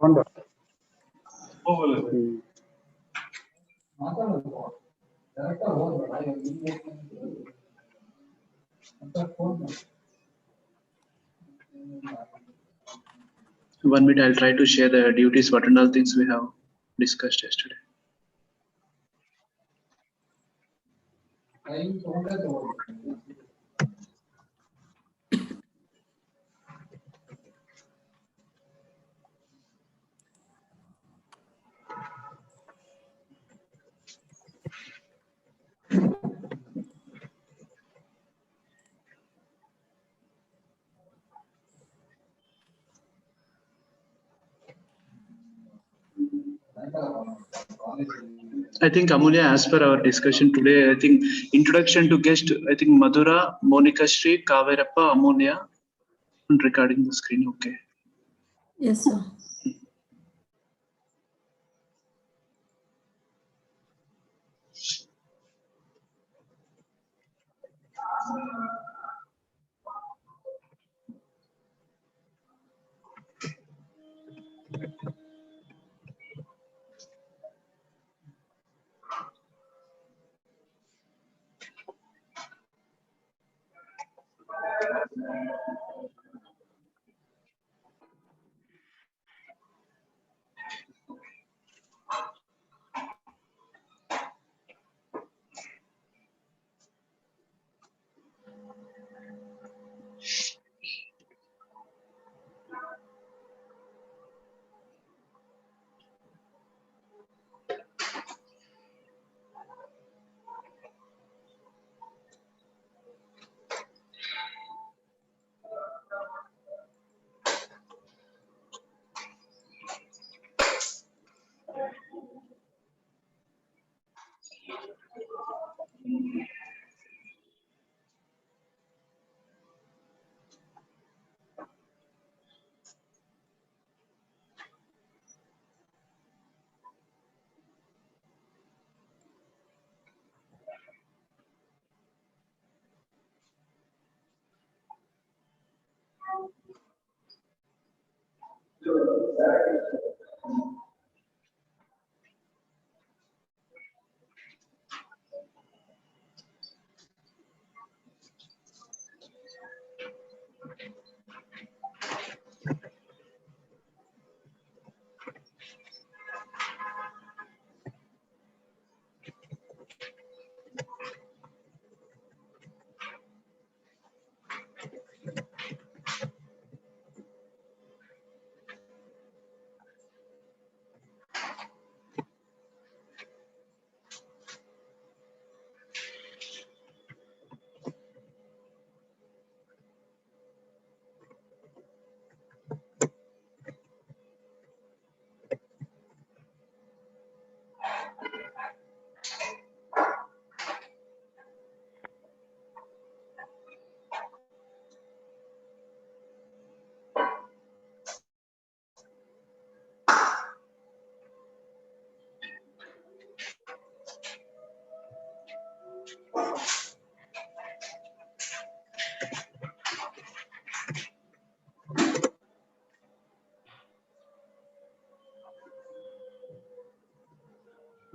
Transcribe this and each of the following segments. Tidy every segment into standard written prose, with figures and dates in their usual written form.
1 minute, I'll try to share the duties, what and all things we have discussed yesterday. I think Amulya, as per our discussion today, I think introduction to guest, I think Madhura, Monica Shri, Kaverappa, Amulya, and recording the screen, okay. Yes, sir.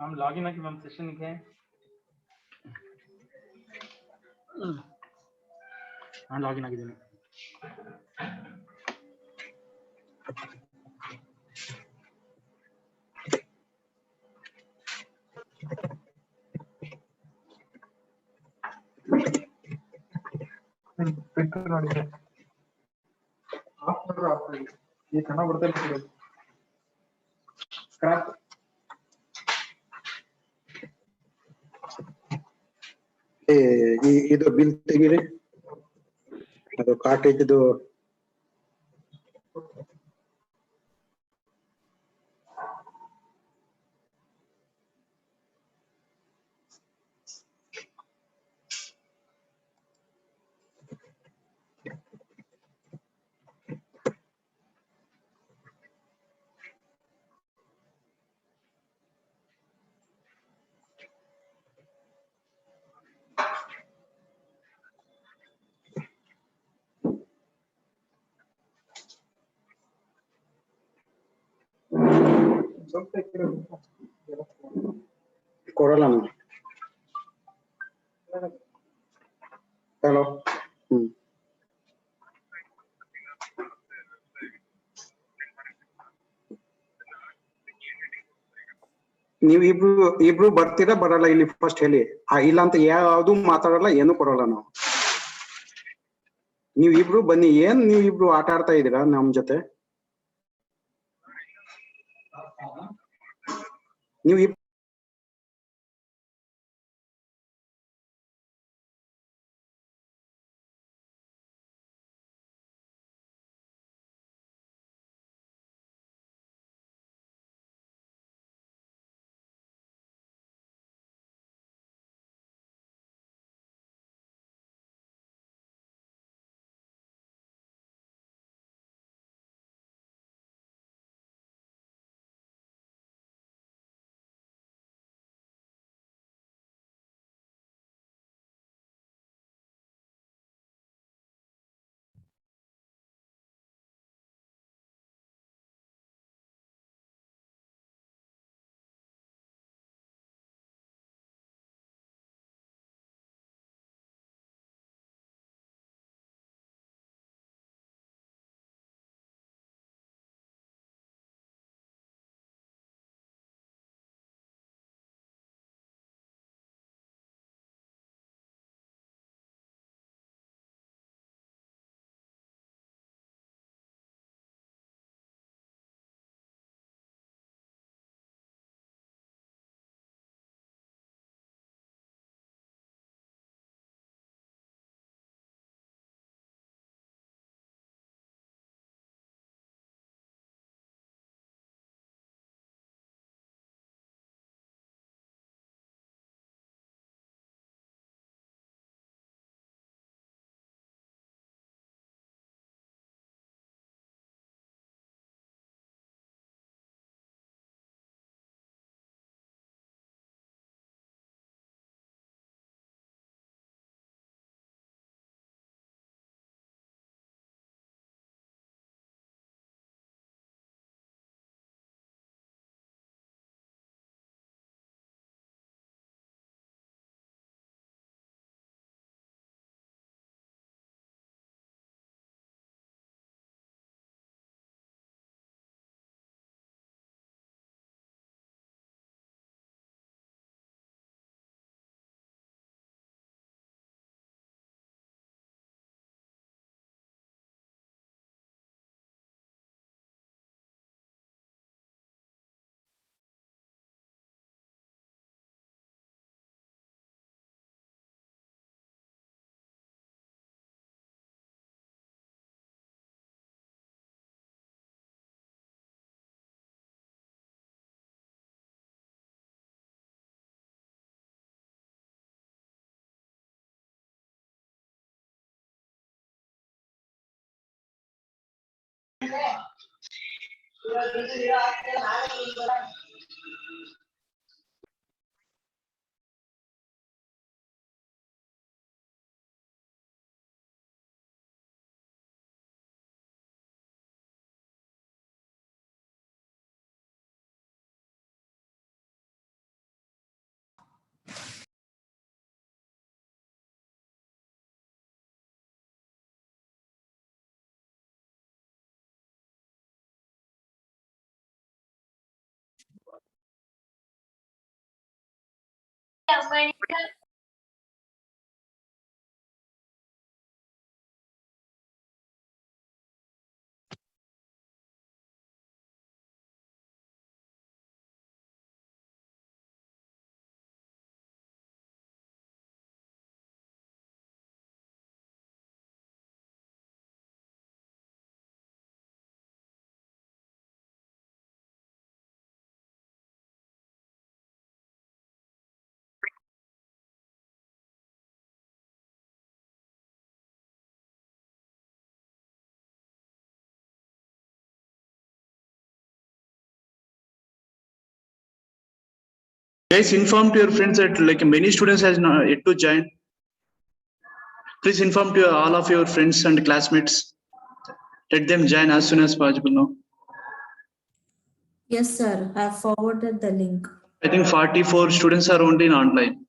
Ma'am login है कि ma'am session लिखे हैं? हाँ login आगे देना। ये करना पड़ता है क्रैक ಇದು ಬಿಲ್ ತೆಗೀರಿ ಅದು ಕಾಟೇಜ್ದು ಕೊಡಲ್ಲ ನಾನು. ಹಲೋ. ನೀವು ಇಬ್ರು ಬರ್ತೀರಾ ಬರಲ್ಲ ಇಲ್ಲಿ ಫಸ್ಟ್ ಹೇಳಿ. ಇಲ್ಲ ಅಂತ ಯಾವ್ದು ಮಾತಾಡಲ್ಲ, ಏನು ಕೊಡಲ್ಲ ನಾವು. ನೀವ್ ಇಬ್ರು ಬನ್ನಿ. ಏನ್ ನೀವ್ ಇಬ್ರು ಆಟ ಆಡ್ತಾ ಇದೀರಾ ನಮ್ ಜೊತೆ? ನೀವು Guys, inform to your friends that like many students has not yet to join. Please inform to all of your friends and classmates. Let them join as soon as possible now. Yes, sir. I have forwarded the link. I think 44 students are only in online.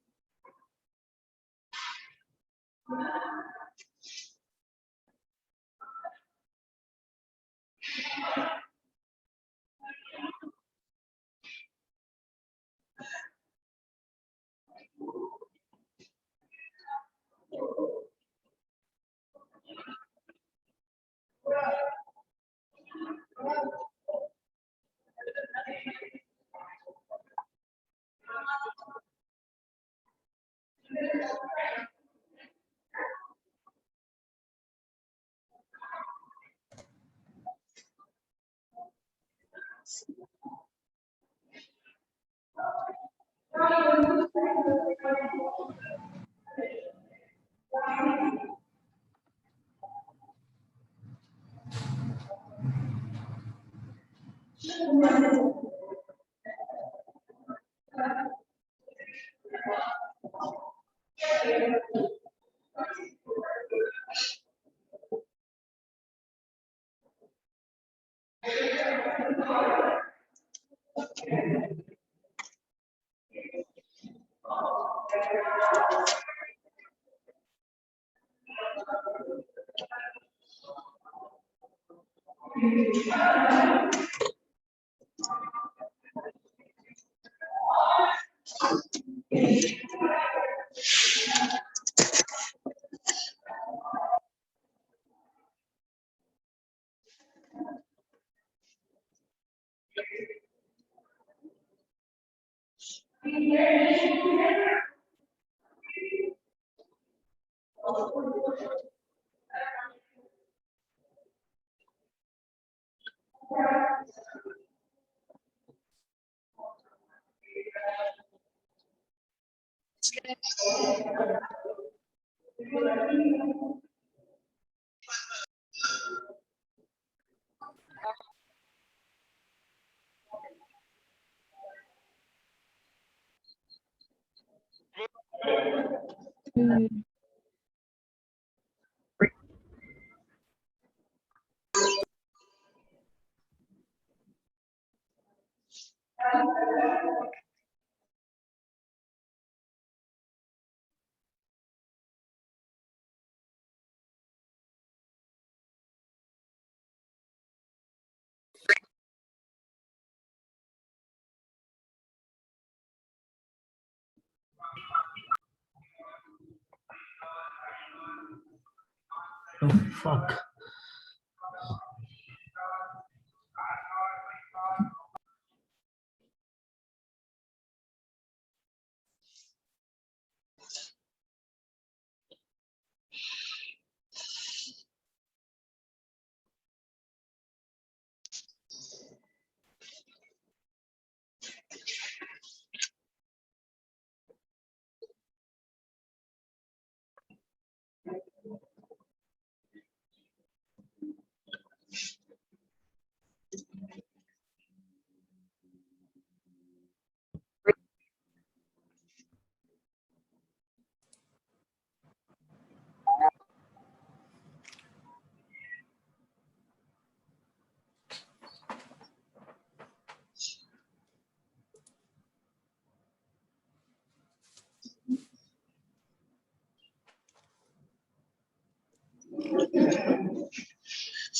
Oh, fuck.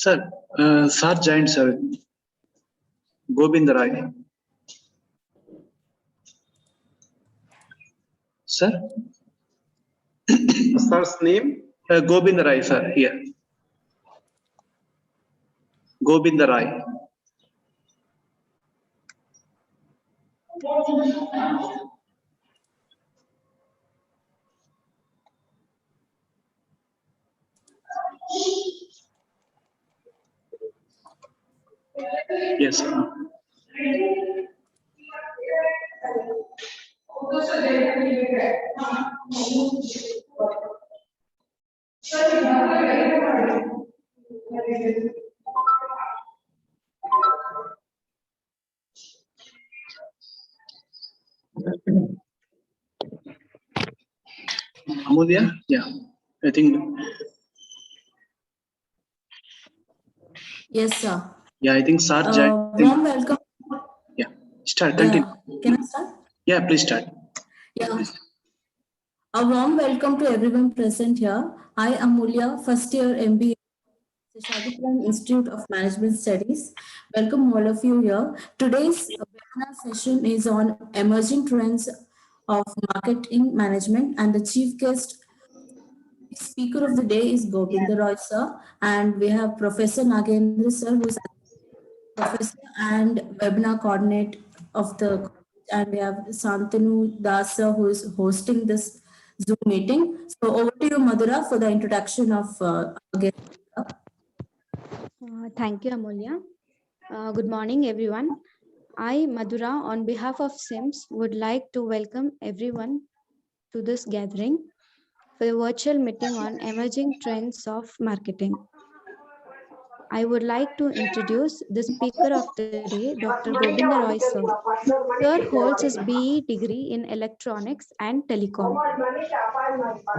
Sir, Sir joined, sir. Gobind Rai. Sir? Sir's name? Gobind Rai, sir, here. Gobind Rai. Yes, sir. Amulya? Yeah, I think, Yes, sir. yeah, I think Sir joined. Warm welcome. Start, continue. Can I start? Yeah, please start. Yeah. A warm welcome to everyone present here. I am Amulya, first year MBA, Seshadripuram Institute of Management Studies. Welcome all of you here. Today's webinar session is on emerging trends of marketing management, and the chief guest speaker of the day is Govinda Roy sir, and we have Professor Nagendra sir, who's professor and webinar coordinator of the college, and we have Santanu Das sir, who is hosting this Zoom meeting. So over to you, Madhura, for the introduction of again. Thank you, Amulya. Good morning, everyone. I, Madhura, on behalf of SIMS, would like to welcome everyone to this gathering for the virtual meeting on emerging trends of marketing. I would like to introduce the speaker of the day, Dr. Govinda Roy sir. Sir holds his BE degree in electronics and telecom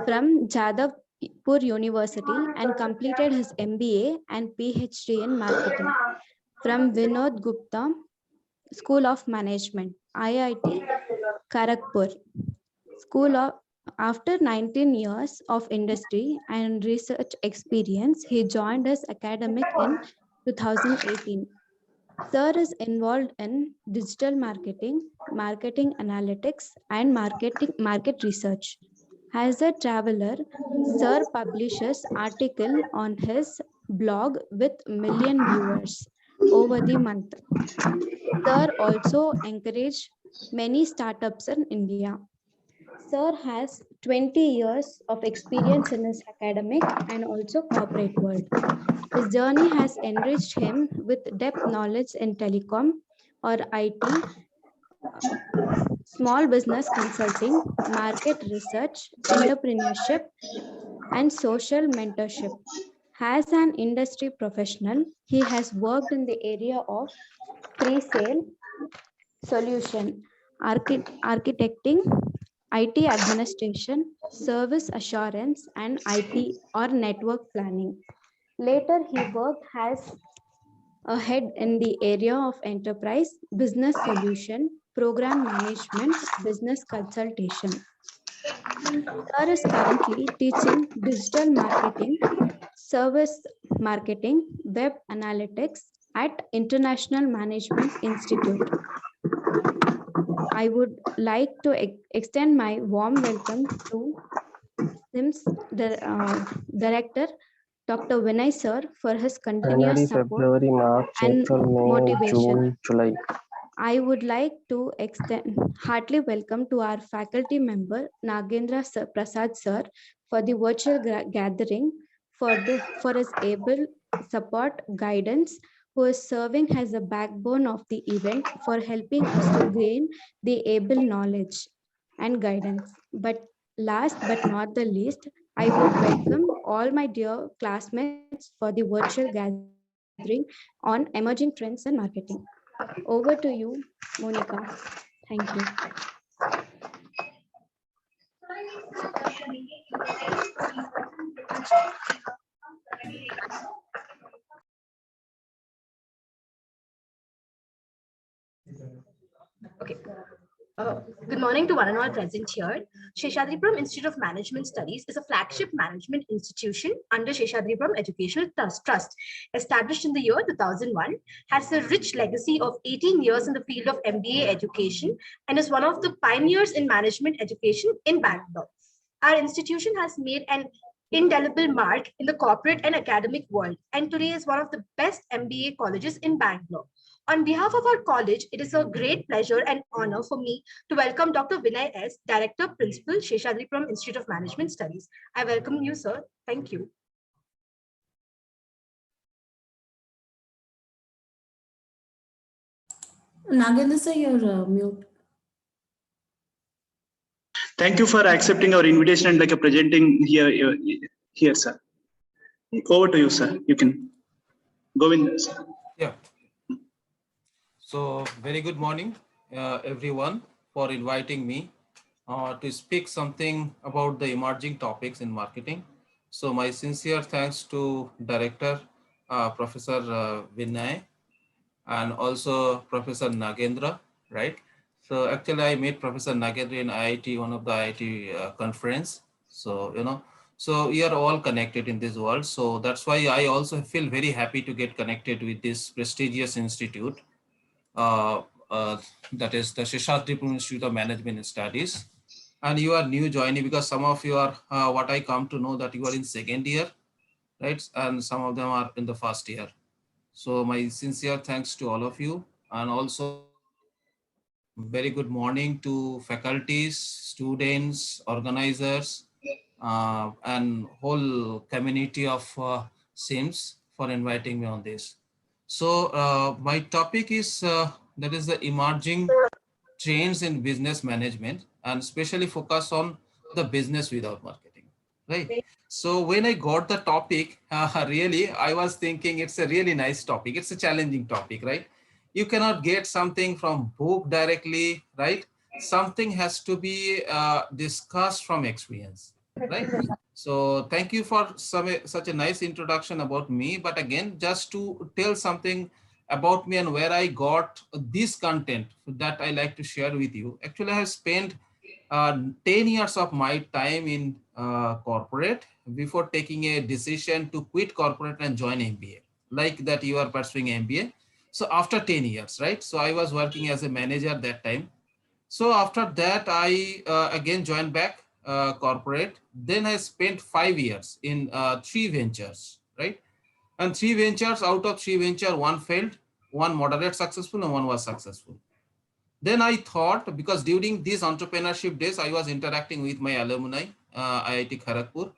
from Jadavpur University and completed his MBA and PhD in marketing from Vinod Gupta School of Management, IIT Kharagpur. After 19 years of industry and research experience, he joined as academic in 2018. Sir is involved in digital marketing, marketing analytics, and market research. As a traveler, Sir publishes article on his blog with million viewers over the month. Sir also encouraged many startups in India. Sir has 20 years of experience in his academic and also corporate world. His journey has enriched him with depth knowledge in telecom or IT, small business consulting, market research, entrepreneurship, and social mentorship. As an industry professional, he has worked in the area of pre-sale, solution, architecting, IT administration, service assurance, and IT or network planning. Later, he worked as a head in the area of enterprise, business solution, program management, business consultation. Sir is currently teaching digital marketing, service marketing, web analytics at International Management Institute. I would like to extend my warm welcome to SIMS Director, Dr. Vinay Sir, for his continuous January, support February, March, and April, May, motivation. June, July. I would like to extend heartily welcome to our faculty member Nagendra Prasad Sir for the virtual gathering for his able support guidance, who is serving as a backbone of the event for helping us to gain the able knowledge and guidance. But last but not the least, I would welcome all my dear classmates for the virtual gathering on emerging trends in marketing. Over to you, Monica. Thank you. Okay. Good morning to one and all present here. Seshadripuram Institute of Management Studies is a flagship management institution under Seshadripuram Educational Trust. Established in the year 2001, has a rich legacy of 18 years in the field of MBA education and is one of the pioneers in management education in Bangalore. Our institution has made an indelible mark in the corporate and academic world, and today is one of the best MBA colleges in Bangalore. On behalf of our college, it is a great pleasure and honor for me to welcome Dr. Vinay S., Director, Principal, Seshadripuram Institute of Management Studies. I welcome you, sir. Thank you. Nagendra sir, you're mute. Thank you for accepting our invitation and presenting here, sir. Over to you, sir. You can go in, sir. Yeah. So very good morning, everyone, for inviting me to speak something about the emerging topics in marketing. So my sincere thanks to Director, Professor Vinay, and also Professor Nagendra right? So actually I met Professor Nagendra in IIT, one of the IIT conference. So, so we are all connected in this world. So that's why I also feel very happy to get connected with this prestigious institute. Uh, that is the Seshadri Institute of Management Studies. And you are new joining because some of you are, what I come to know that you are in second year, right? And some of them are in the first year. So my sincere thanks to all of you, and also very good morning to faculties, students, organizers, and whole community of SIMS for inviting me on this. So my topic is that is the emerging trends in business management, and especially focus on the business without marketing, right? So when I got the topic, really, I was thinking it's a really nice topic. It's a challenging topic, right? You cannot get something from book directly, right? Something has to be discussed from experience, right? So thank you for such a nice introduction about me. But again, just to tell something about me and where I got this content that I like to share with you. Actually, I have spent 10 years of my time in corporate before taking a decision to quit corporate and join MBA. Like that you are pursuing MBA. So after 10 years, right? So I was working as a manager that time. So after that, I again joined back corporate. Then I spent 5 years in 3 ventures, right? And 3 ventures, out of 3 ventures, one failed, one moderate successful, and one was successful. Then I thought, because during these entrepreneurship days, I was interacting with my alumni, IIT Kharagpur,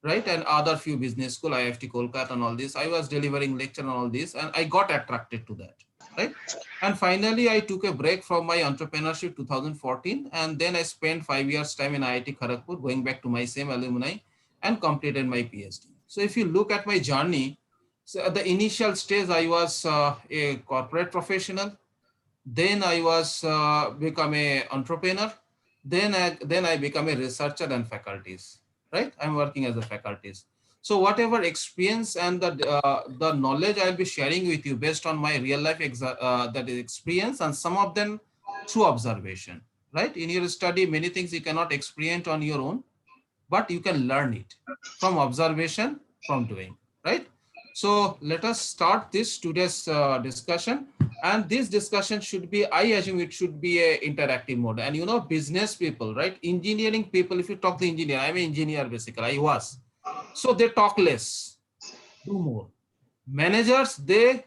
right? And other few business school, IIT Kolkata and all this. I was delivering lecture and all this, and I got attracted to that, right? And finally, I took a break from my entrepreneurship 2014, and then I spent 5 years time in IIT Kharagpur, going back to my same alumni, and completed my PhD. So if you look at my journey, so at the initial stage, I was a corporate professional. Then I was become a entrepreneur. Then I become a researcher and faculties, right? I'm working as a faculties. So whatever experience and the knowledge I'll be sharing with you based on my real life that is experience, and some of them through observation, right? In your study, many things you cannot experience on your own, but you can learn it from observation, from doing, right? So let us start this today's discussion. And this discussion should be, I assume it should be a interactive mode. And business people, right? Engineering people, if you talk to engineer, I'm an engineer basically, I was. So they talk less, do more. Managers, they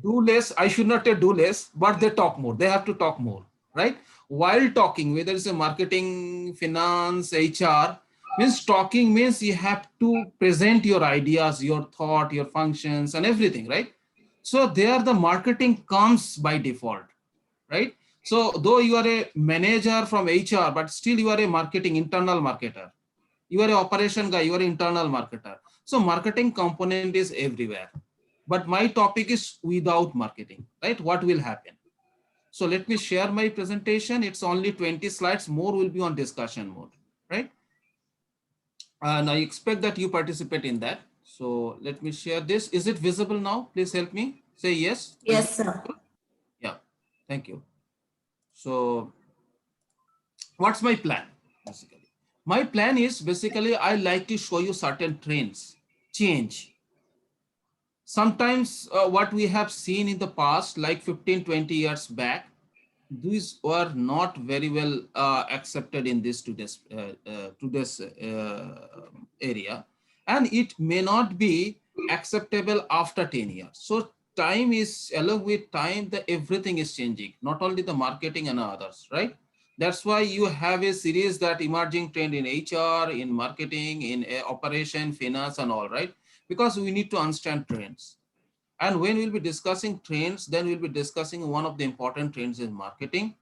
do less. I should not say do less, but they talk more. They have to talk more, right? While talking, whether it's a marketing, finance, HR, means talking means you have to present your ideas, your thought, your functions and everything, right? So there the marketing comes by default, right? So though you are a manager from HR, but still you are a marketing, internal marketer. You are an operation guy, you are an internal marketer. So marketing component is everywhere. But my topic is without marketing, right? What will happen? So let me share my presentation. It's only 20 slides. More will be on discussion mode, right? And I expect that you participate in that. So let me share this. Is it visible now? Please help me. Say yes. Yes, sir. Yeah, thank you. So what's my plan? Basically, my plan is basically I like to show you certain trends, change. Sometimes what we have seen in the past, like 15, 20 years back, these were not very well accepted in this today's area, and it may not be acceptable after 10 years. So time is, along with time, the everything is changing, not only the marketing and others, right? That's why you have a series that emerging trend in HR, in marketing, in operation, finance and all, right? Because we need to understand trends. And when we'll be discussing trends, then we'll be discussing one of the important trends in marketing,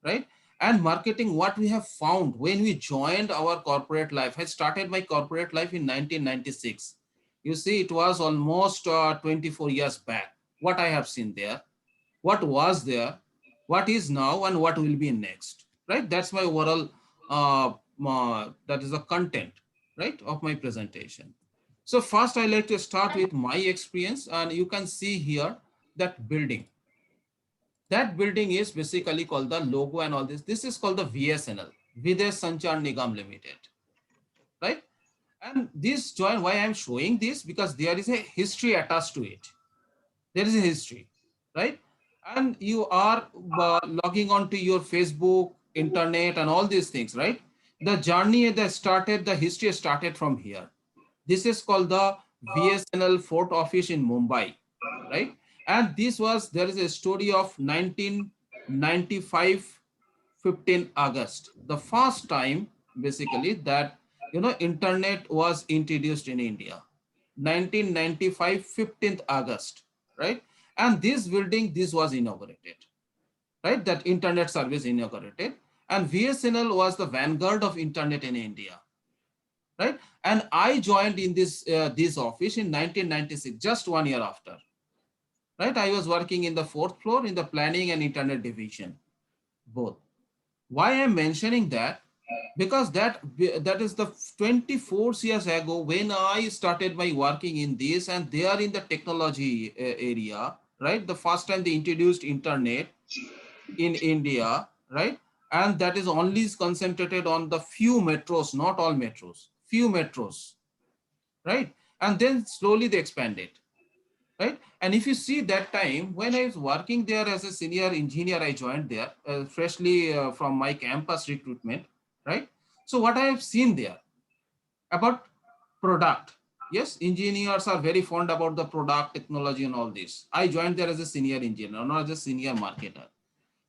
right? And marketing, what we have found when we joined our corporate life. I started my corporate life in 1996. You see, it was almost 24 years back. What I have seen there, what was there, what is now, and what will be next, right? That's my overall, that is the content, right, of my presentation. So first I like to start with my experience, and you can see here that building. That building is basically called the logo and all this. This is called the VSNL, Videsh Sanchar Nigam Limited, right? And this joint, why I'm showing this, because there is a history attached to it. There is a history, right? And you are logging on to your Facebook, internet, and all these things, right? The journey that started, the history started from here. This is called the VSNL Fort Office in Mumbai, right? And this was, there is a story of 1995, 15 August, the first time basically that, you know, internet was introduced in India. 1995, 15th August, right? And this building, this was inaugurated, right? That internet service inaugurated. And VSNL was the vanguard of internet in India, right? And I joined in this office in 1996, just 1 year after, right? I was working in the 4th floor in the planning and internet division, both. Why I'm mentioning that? Because that is the 24 years ago when I started my working in this, and they are in the technology area, right? The first time they introduced internet in India, right? And that is only concentrated on the few metros, not all metros, few metros, right? And then slowly they expanded, right? And if you see that time when I was working there as a senior engineer, I joined there freshly from my campus recruitment, right? So what I have seen there about product, yes, engineers are very fond about the product, technology, and all this. I joined there as a senior engineer, not as a senior marketer.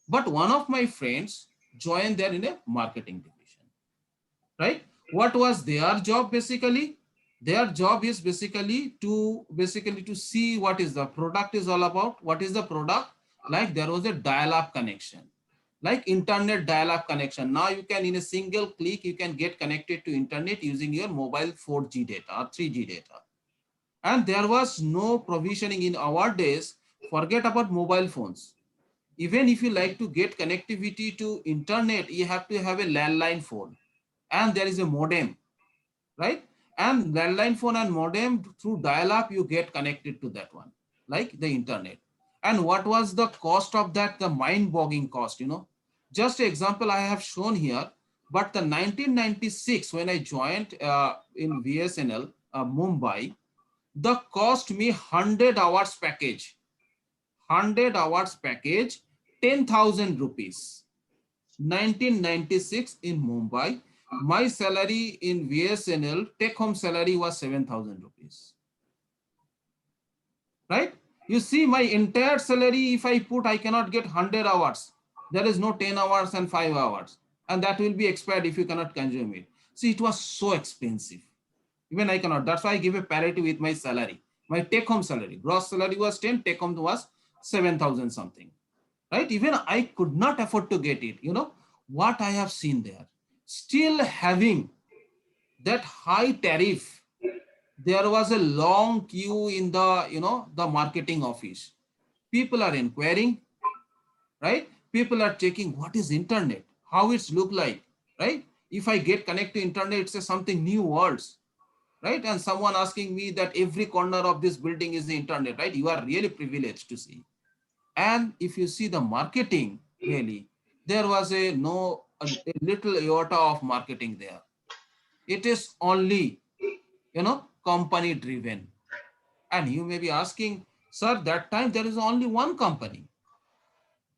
But one of my friends joined there in a marketing division, right? What was their job basically? Their job is basically to see what is the product is all about. What is the product? Like there was a dial-up connection, like internet dial-up connection. Now you can, in a single click, you can get connected to internet using your mobile 4G data or 3G data. And there was no provisioning in our days. Forget about mobile phones. Even if you like to get connectivity to internet, you have to have a landline phone, and there is a modem, right? And landline phone and modem, through dial-up, you get connected to that one, like the internet. And what was the cost of that? The mind-boggling cost, you know. Just an example I have shown here, but the 1996, when I joined in VSNL, Mumbai, the cost me 100 hours package, 100 hours package, 10,000 rupees. 1996 in Mumbai. My salary in VSNL, take home salary was 7,000 rupees. Right? You see, my entire salary, if I put, I cannot get 100 hours. There is no 10 hours and 5 hours. And that will be expired if you cannot consume it. See, it was so expensive. Even I cannot. That's why I give a parity with my salary. My take home salary, gross salary was 10, take home was 7,000 something. Right? Even I could not afford to get it. You know what I have seen there? Still having that high tariff, there was a long queue in the, you know, the marketing office. People are inquiring, right? People are checking what is internet, how it's look like, right? If I get connected to internet, it's something new worlds, right? And someone asking me that every corner of this building is the internet, right? You are really privileged to see. And if you see the marketing, really, there was a little iota of marketing there. It is only, you know, company driven. And you may be asking, sir, that time there is only one company.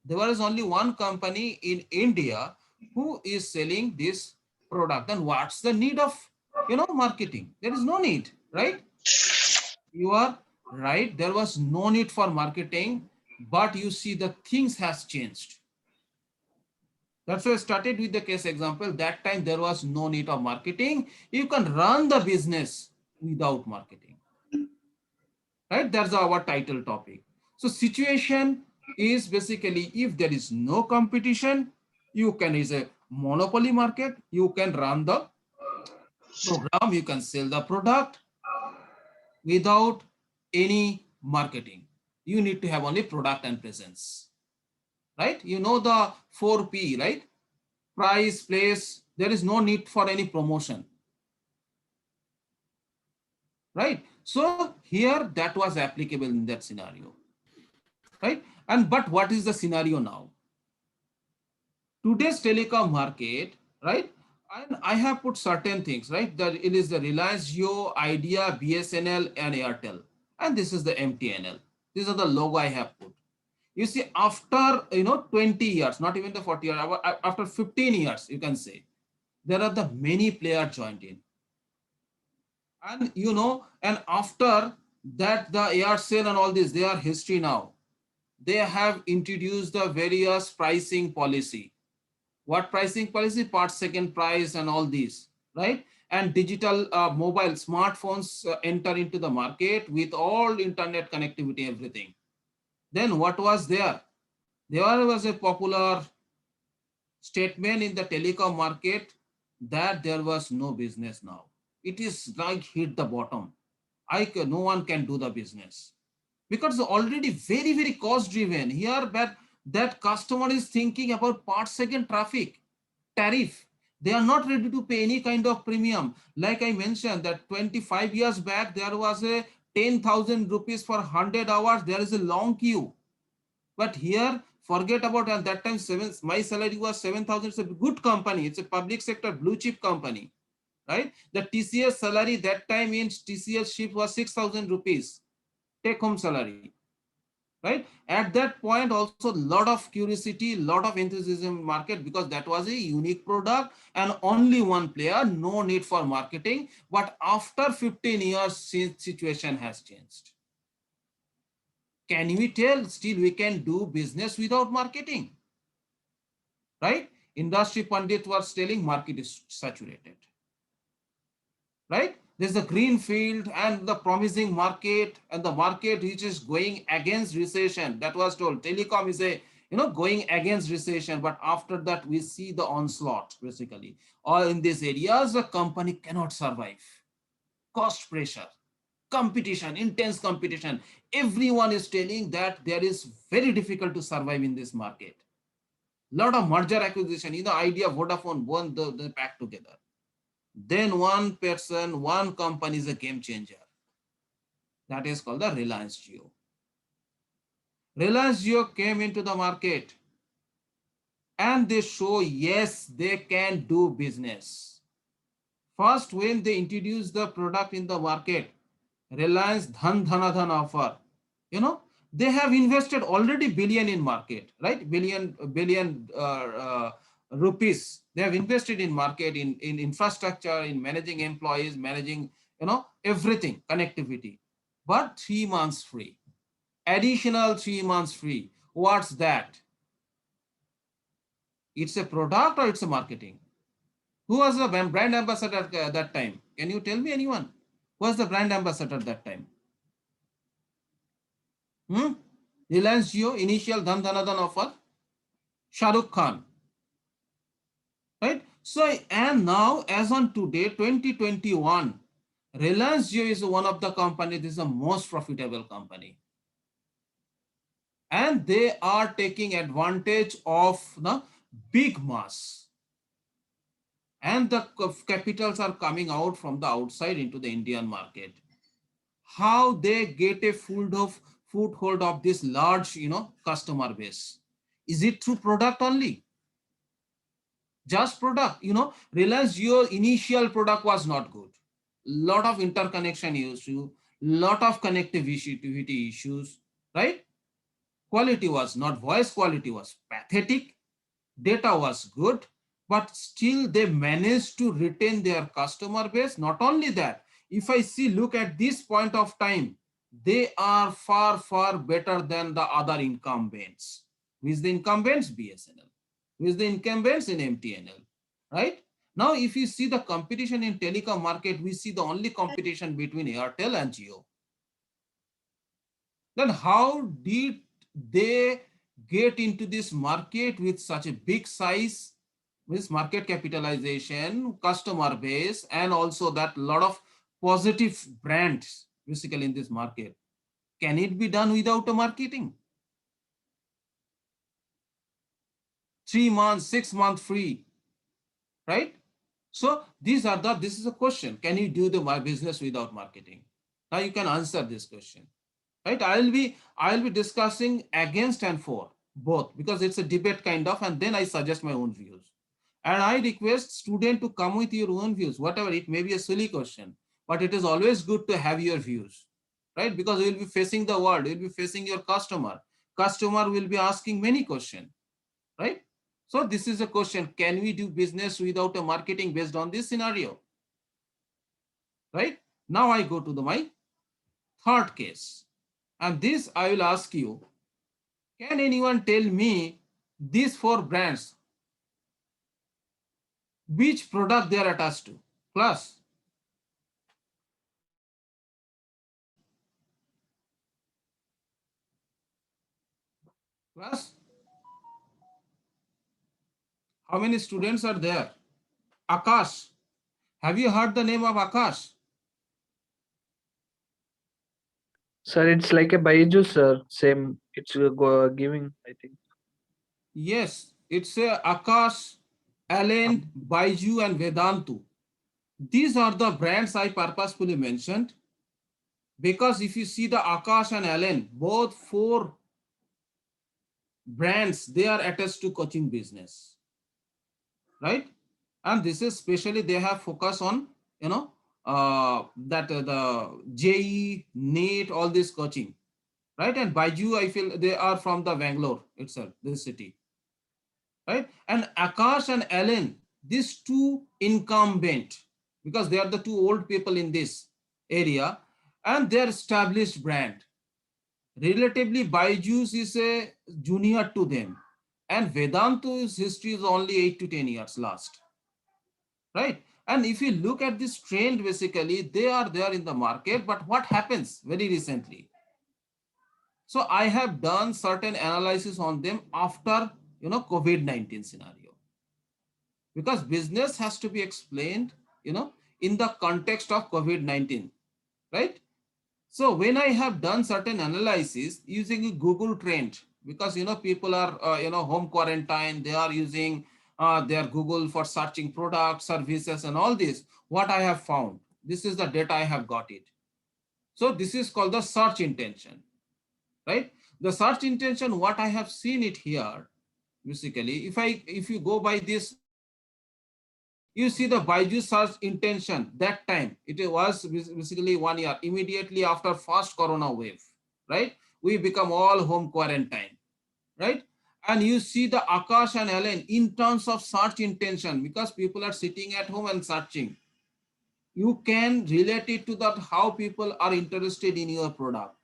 There was only one company in India who is selling this product. Then what's the need of, you know, marketing? There is no need, right? You are right. There was no need for marketing, but you see the things has changed. That's why I started with the case example. That time there was no need of marketing. You can run the business without marketing, right? That's our title topic. So situation is basically, if there is no competition, you can, is a monopoly market, you can run the program, you can sell the product without any marketing. You need to have only product and presence, right? You know the 4P, right? Price, place, there is no need for any promotion, right? So here that was applicable in that scenario, right? But what is the scenario now? Today's telecom market, right? And I have put certain things, right? That it is the Reliance Jio, Idea, BSNL, and Airtel. And this is the MTNL. These are the logo I have put. You see, after 20 years, not even the 40 years, after 15 years, you can say, there are the many players joined in. And and after that, the Aircel and all this, they are history now. They have introduced the various pricing policy. What pricing policy? Per second price and all these, right? And digital mobile smartphones enter into the market with all internet connectivity, everything. Then what was there? There was a popular statement in the telecom market that there was no business now. It is like hit the bottom. No one can do the business because already very, very cost driven here, but that customer is thinking about per second traffic tariff. They are not ready to pay any kind of premium. Like I mentioned that 25 years back, there was a 10,000 rupees for 100 hours. There is a long queue. But here, forget about at that time, my salary was 7,000. It's a good company. It's a public sector blue chip company, right? The TCS salary that time in TCS shift was 6,000 rupees, take home salary, right? At that point, also lot of curiosity, lot of enthusiasm in market because that was a unique product and only one player, no need for marketing. But after 15 years, situation has changed. Can we tell still we can do business without marketing? Right? Industry pundit was telling market is saturated. Right? There's a green field and the promising market and the market which is going against recession. That was told. Telecom is going against recession. But after that, we see the onslaught basically. Or in these areas, a company cannot survive. Cost pressure, competition, intense competition. Everyone is telling that there is very difficult to survive in this market. Lot of merger acquisition, Idea, Vodafone, both the pack together. Then one person, one company is a game changer. That is called the Reliance Jio. Reliance Jio came into the market and they show, yes, they can do business. First, when they introduced the product in the market, Reliance Dhan Dhana Dhan offer, they have invested already billion in market, right? Billion rupees. They have invested in market, in infrastructure, in managing employees, managing, everything, connectivity. But 3 months free, additional 3 months free. What's that? It's a product or it's a marketing? Who was the brand ambassador at that time? Can you tell me anyone? Who was the brand ambassador at that time? Reliance Jio, initial Dhan Dhana Dhan offer, Shah Rukh Khan. Right? So, and now as on today, 2021, Reliance Jio is one of the companies, this is the most profitable company. And they are taking advantage of the big mass. And the capitals are coming out from the outside into the Indian market. How they get a foothold of this large, customer base? Is it through product only? Just product, Reliance Jio initial product was not good. Lot of interconnection issue, lot of connectivity issues, right? Quality was not, voice quality was pathetic. Data was good, but still they managed to retain their customer base. Not only that, if I look at this point of time, they are far, far better than the other incumbents. Who is the incumbents? BSNL. Who is the incumbents? In MTNL, right? Now, if you see the competition in telecom market, we see the only competition between Airtel and Jio. Then how did they get into this market with such a big size, with market capitalization, customer base, and also that lot of positive brands basically in this market? Can it be done without a marketing? 3 months, 6 months free, right? So this is a question. Can you do the business without marketing? Now you can answer this question, right? I will be discussing against and for both, because it's a debate kind of, and then I suggest my own views. And I request student to come with your own views, whatever it may be a silly question, but it is always good to have your views, right? Because you will be facing the world, you will be facing your customer. Customer will be asking many questions, right? So this is a question, can we do business without a marketing based on this scenario? Right? Now I go to my third case. And this I will ask you, can anyone tell me these 4 brands, which product they are attached to? Class. Class. How many students are there? Akash. Have you heard the name of Akash? Sir, it's like a Byju's, sir. Same. It's giving, I think. Yes, it's a Akash, Allen, Baiju, and Vedantu. These are the brands I purposefully mentioned, because if you see the Akash and Allen, both 4 brands, they are attached to coaching business, right? And this is especially they have focus on, you know, the JE, NEET, all this coaching, right? And Baiju, I feel they are from the Bangalore itself, this city, right? And Akash and Allen, these 2 incumbent, because they are the 2 old people in this area, and their established brand. Relatively, Byju's is a junior to them, and Vedantu's history is only 8 to 10 years last, right? And if you look at this trend, basically they are there in the market, but what happens very recently? So I have done certain analysis on them after, you know, COVID-19 scenario, because business has to be explained, you know, in the context of COVID-19, right? So when I have done certain analysis using a Google Trend, because, you know, people are, you know, home quarantine, they are using their Google for searching products, services, and all this, what I have found, this is the data I have got it. So this is called the search intention, right? The search intention, what I have seen it here, basically, if you go by this, you see the Byju search intention that time, it was basically 1 year, immediately after first corona wave, right? We become all home quarantine, right? And you see the Akash and Allen in terms of search intention, because people are sitting at home and searching. You can relate it to that, how people are interested in your product,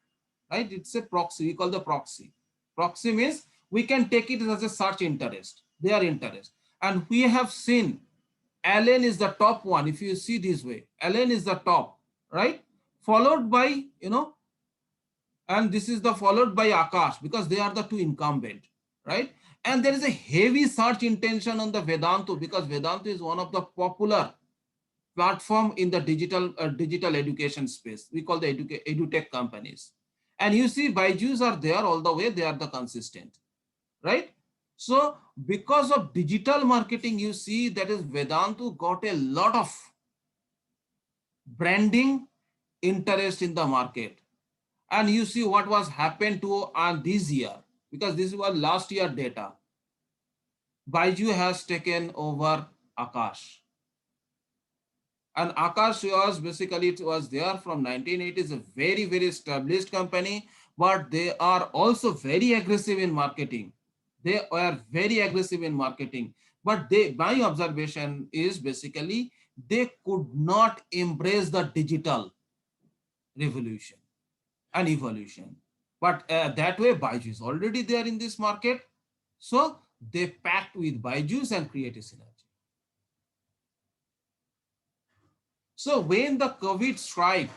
right? It's a proxy, we call the proxy. Proxy means we can take it as a search interest, their interest. And we have seen Allen is the top one. If you see this way, Allen is the top, right? Followed by, you know, and this is the followed by Akash, because they are the 2 incumbent, right? And there is a heavy search intention on the Vedantu, because Vedantu is one of the popular platform in the digital education space. We call the edutech companies. And you see Byju's are there all the way, they are the consistent, right? So because of digital marketing, you see that is Vedantu got a lot of branding interest in the market. And you see what was happened to this year, because this was last year data. Byju has taken over Akash. And Akash was basically, it was there from 1980s, a very, very established company, but they are also very aggressive in marketing. They were very aggressive in marketing, but my observation is basically they could not embrace the digital revolution and evolution. But that way, Byju is already there in this market. So they packed with Byju's and create a synergy. So when the COVID strike,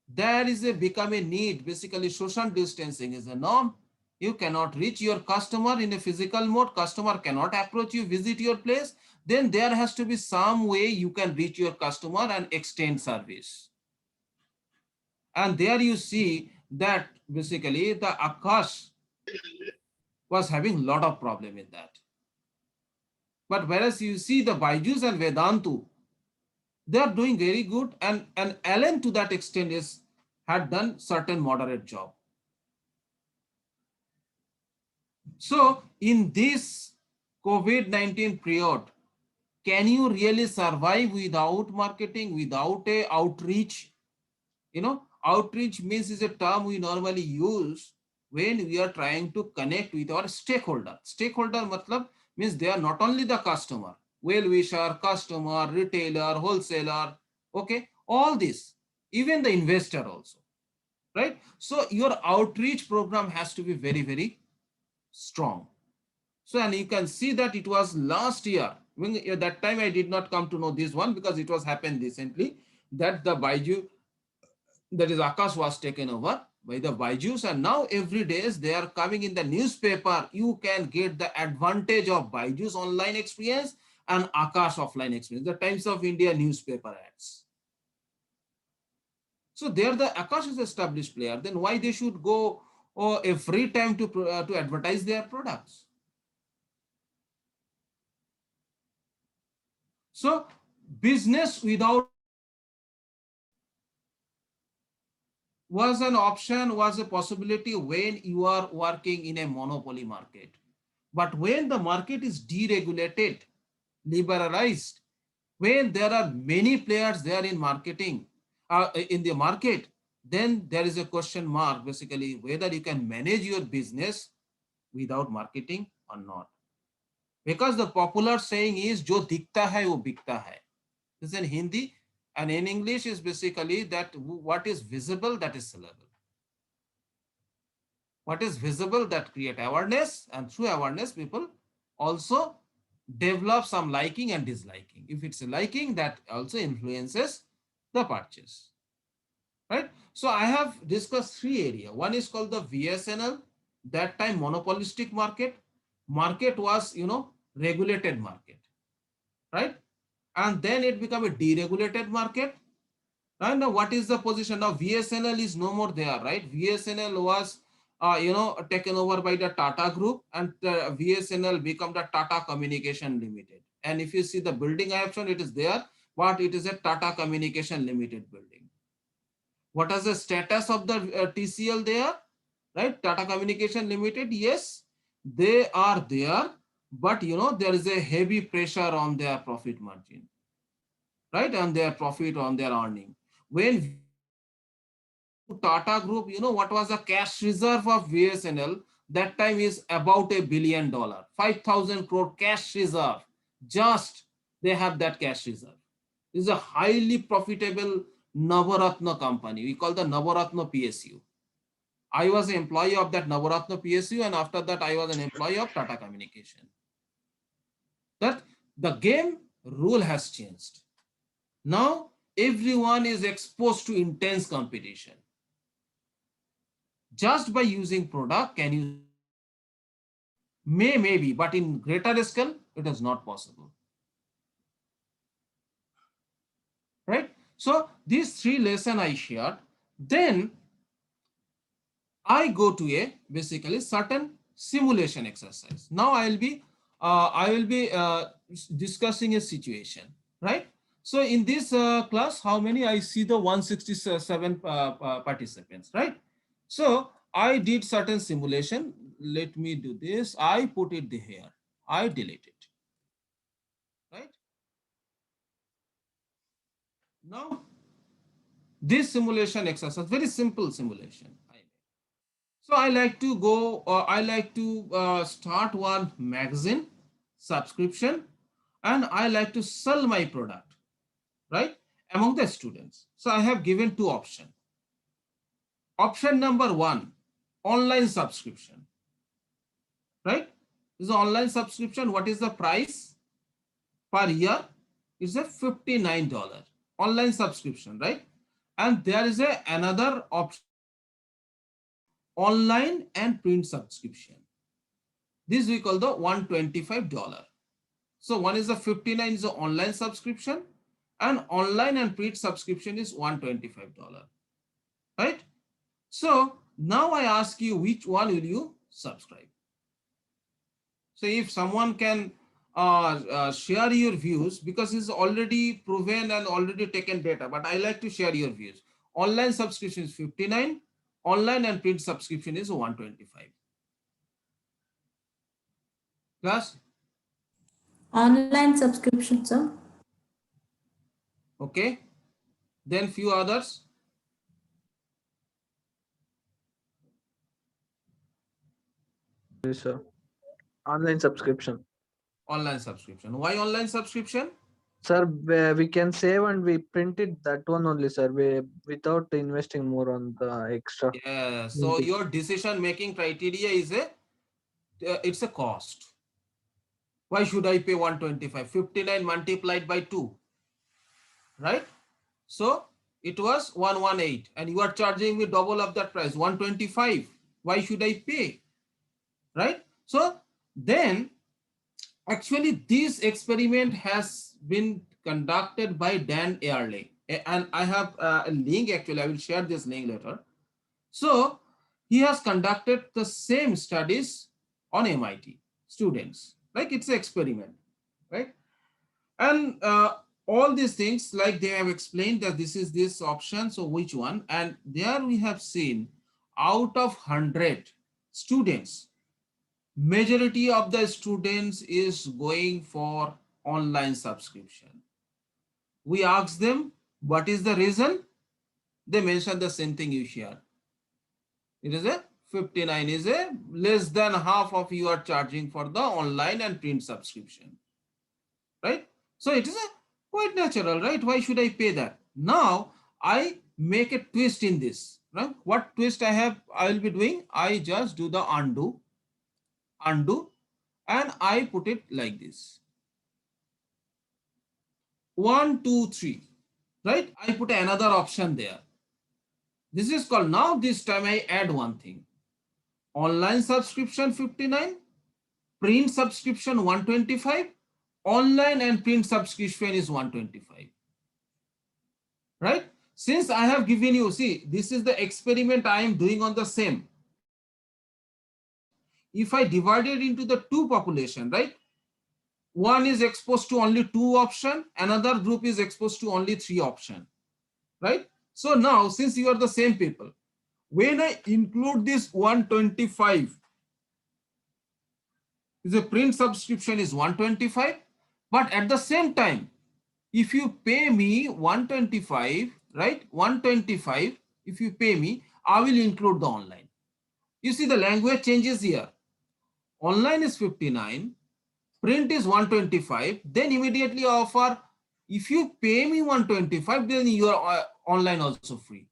there is become a need, basically social distancing is a norm. You cannot reach your customer in a physical mode. Customer cannot approach you, visit your place. Then there has to be some way you can reach your customer and extend service. And there you see that basically the Akash was having a lot of problem in that. But whereas you see the Byju's and Vedantu, they are doing very good. And Allen to that extent is had done certain moderate job. So in this COVID-19 period, can you really survive without marketing, without a outreach? You know, outreach means is a term we normally use when we are trying to connect with our stakeholder. Stakeholder matlab means they are not only the customer, well-wisher, customer, retailer, wholesaler, okay, all this, even the investor also, right? So your outreach program has to be very, very strong. So, and you can see that it was last year, when at that time I did not come to know this one because it was happened recently, that the Baiju, that is Akash, was taken over by the Baijus, and now every day they are coming in the newspaper. You can get the advantage of Baiju's online experience and Akash offline experience, the Times of India newspaper ads. So there the Akash is established player, then why they should go every time to advertise their products? So business without was an option, was a possibility when you are working in a monopoly market. But when the market is deregulated, liberalized, when there are many players there in marketing, in the market, then there is a question mark basically whether you can manage your business without marketing or not. Because the popular saying is, "Jo dikhta hai, wo bikta hai." This is in Hindi, and in English is basically that what is visible, that is sellable. What is visible, that create awareness, and through awareness people also develop some liking and disliking. If it's a liking, that also influences the purchase, right? So I have discussed three areas. One is called the VSNL, that time monopolistic market. Market was, regulated market, right? And then it became a deregulated market. And now what is the position? Now VSNL is no more there, right? VSNL was, taken over by the Tata Group, and VSNL become the Tata Communication Limited. And if you see the building I have shown, it is there, but it is a Tata Communication Limited building. What is the status of the TCL there, right? Tata Communication Limited, yes, they are there, but there is a heavy pressure on their profit margin, right? On their profit, on their earning. When Tata Group, what was the cash reserve of VSNL? That time is about $1 billion, 5,000 crore cash reserve. Just they have that cash reserve. This is a highly profitable Navaratna company. We call the Navaratna PSU. I was an employee of that Navaratna PSU, and after that I was an employee of Tata Communication. That the game rule has changed. Now everyone is exposed to intense competition. Just by using product, can you maybe, but in greater scale, it is not possible, right? So these three lessons I shared. Then I go to a basically certain simulation exercise. Now I will be discussing a situation, right? So in this class, how many? I see the 167 participants, right? So I did certain simulation. Let me do this. I put it here. I delete it, right? Now this simulation exercise, very simple simulation. So I like to go, I like to start one magazine subscription, and I like to sell my product, right, among the students. So I have given two options. Option number one, online subscription, right? This is online subscription. What is the price per year? It's a $59 online subscription, right? And there is another option, online and print subscription. This we call the $125. So one is the 59 is the online subscription, and online and print subscription is $125, right? So now I ask you, which one will you subscribe? So if someone can share your views, because it's already proven and already taken data, but I like to share your views. Online subscription is 59. Online and print subscription is 125. Class? Online subscription, sir. Okay. Then few others. Yes, sir. Online subscription. Online subscription. Why online subscription? Sir, we can save and we print it that one only, sir. Without investing more on the extra. Yeah. So printing. your decision making criteria is it's a cost. Why should I pay 125? 59 multiplied by 2. Right? So it was 118 and you are charging me double of that price, 125. Why should I pay? Right? So then actually this experiment has been conducted by Dan Early. And I have a link, actually, I will share this link later. So he has conducted the same studies on MIT students, like it's an experiment, right? And all these things, like they have explained that this is this option, so which one? And there we have seen out of 100 students, majority of the students is going for online subscription. We asked them, what is the reason? They mentioned the same thing you shared. It is a 59 is a less than half of you are charging for the online and print subscription, right? So it is a quite natural, right? Why should I pay that? Now I make a twist in this, right? What twist I will be doing? I just do the undo, and I put it like this. 1, 2, 3, right? I put another option there. This is called, now this time I add one thing. Online subscription 59, print subscription 125, online and print subscription is 125. Right? Since I have given you, see, this is the experiment I am doing on the same. If I divide it into the two population, right? One is exposed to only 2 option, another group is exposed to only 3 option, right? So now, since you are the same people, when I include this 125, the print subscription is 125, but at the same time, if you pay me 125, right? 125, if you pay me, I will include the online. You see the language changes here. Online is 59, print is 125, then immediately offer, if you pay me 125, then your online also free.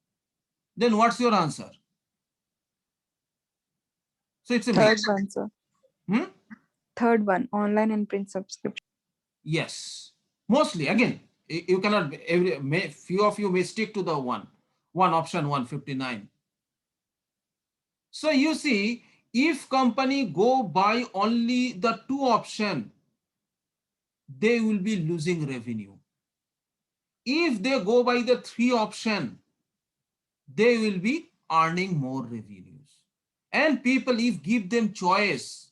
Then what's your answer? So it's a Third mix. one, sir. Hmm? Third one, online and print subscription. Yes, mostly. Again, you cannot, few of you may stick to the one option 159. So you see, if company go by only the 2 option, they will be losing revenue. If they go by the 3 option, they will be earning more revenues. And people, if give them choice,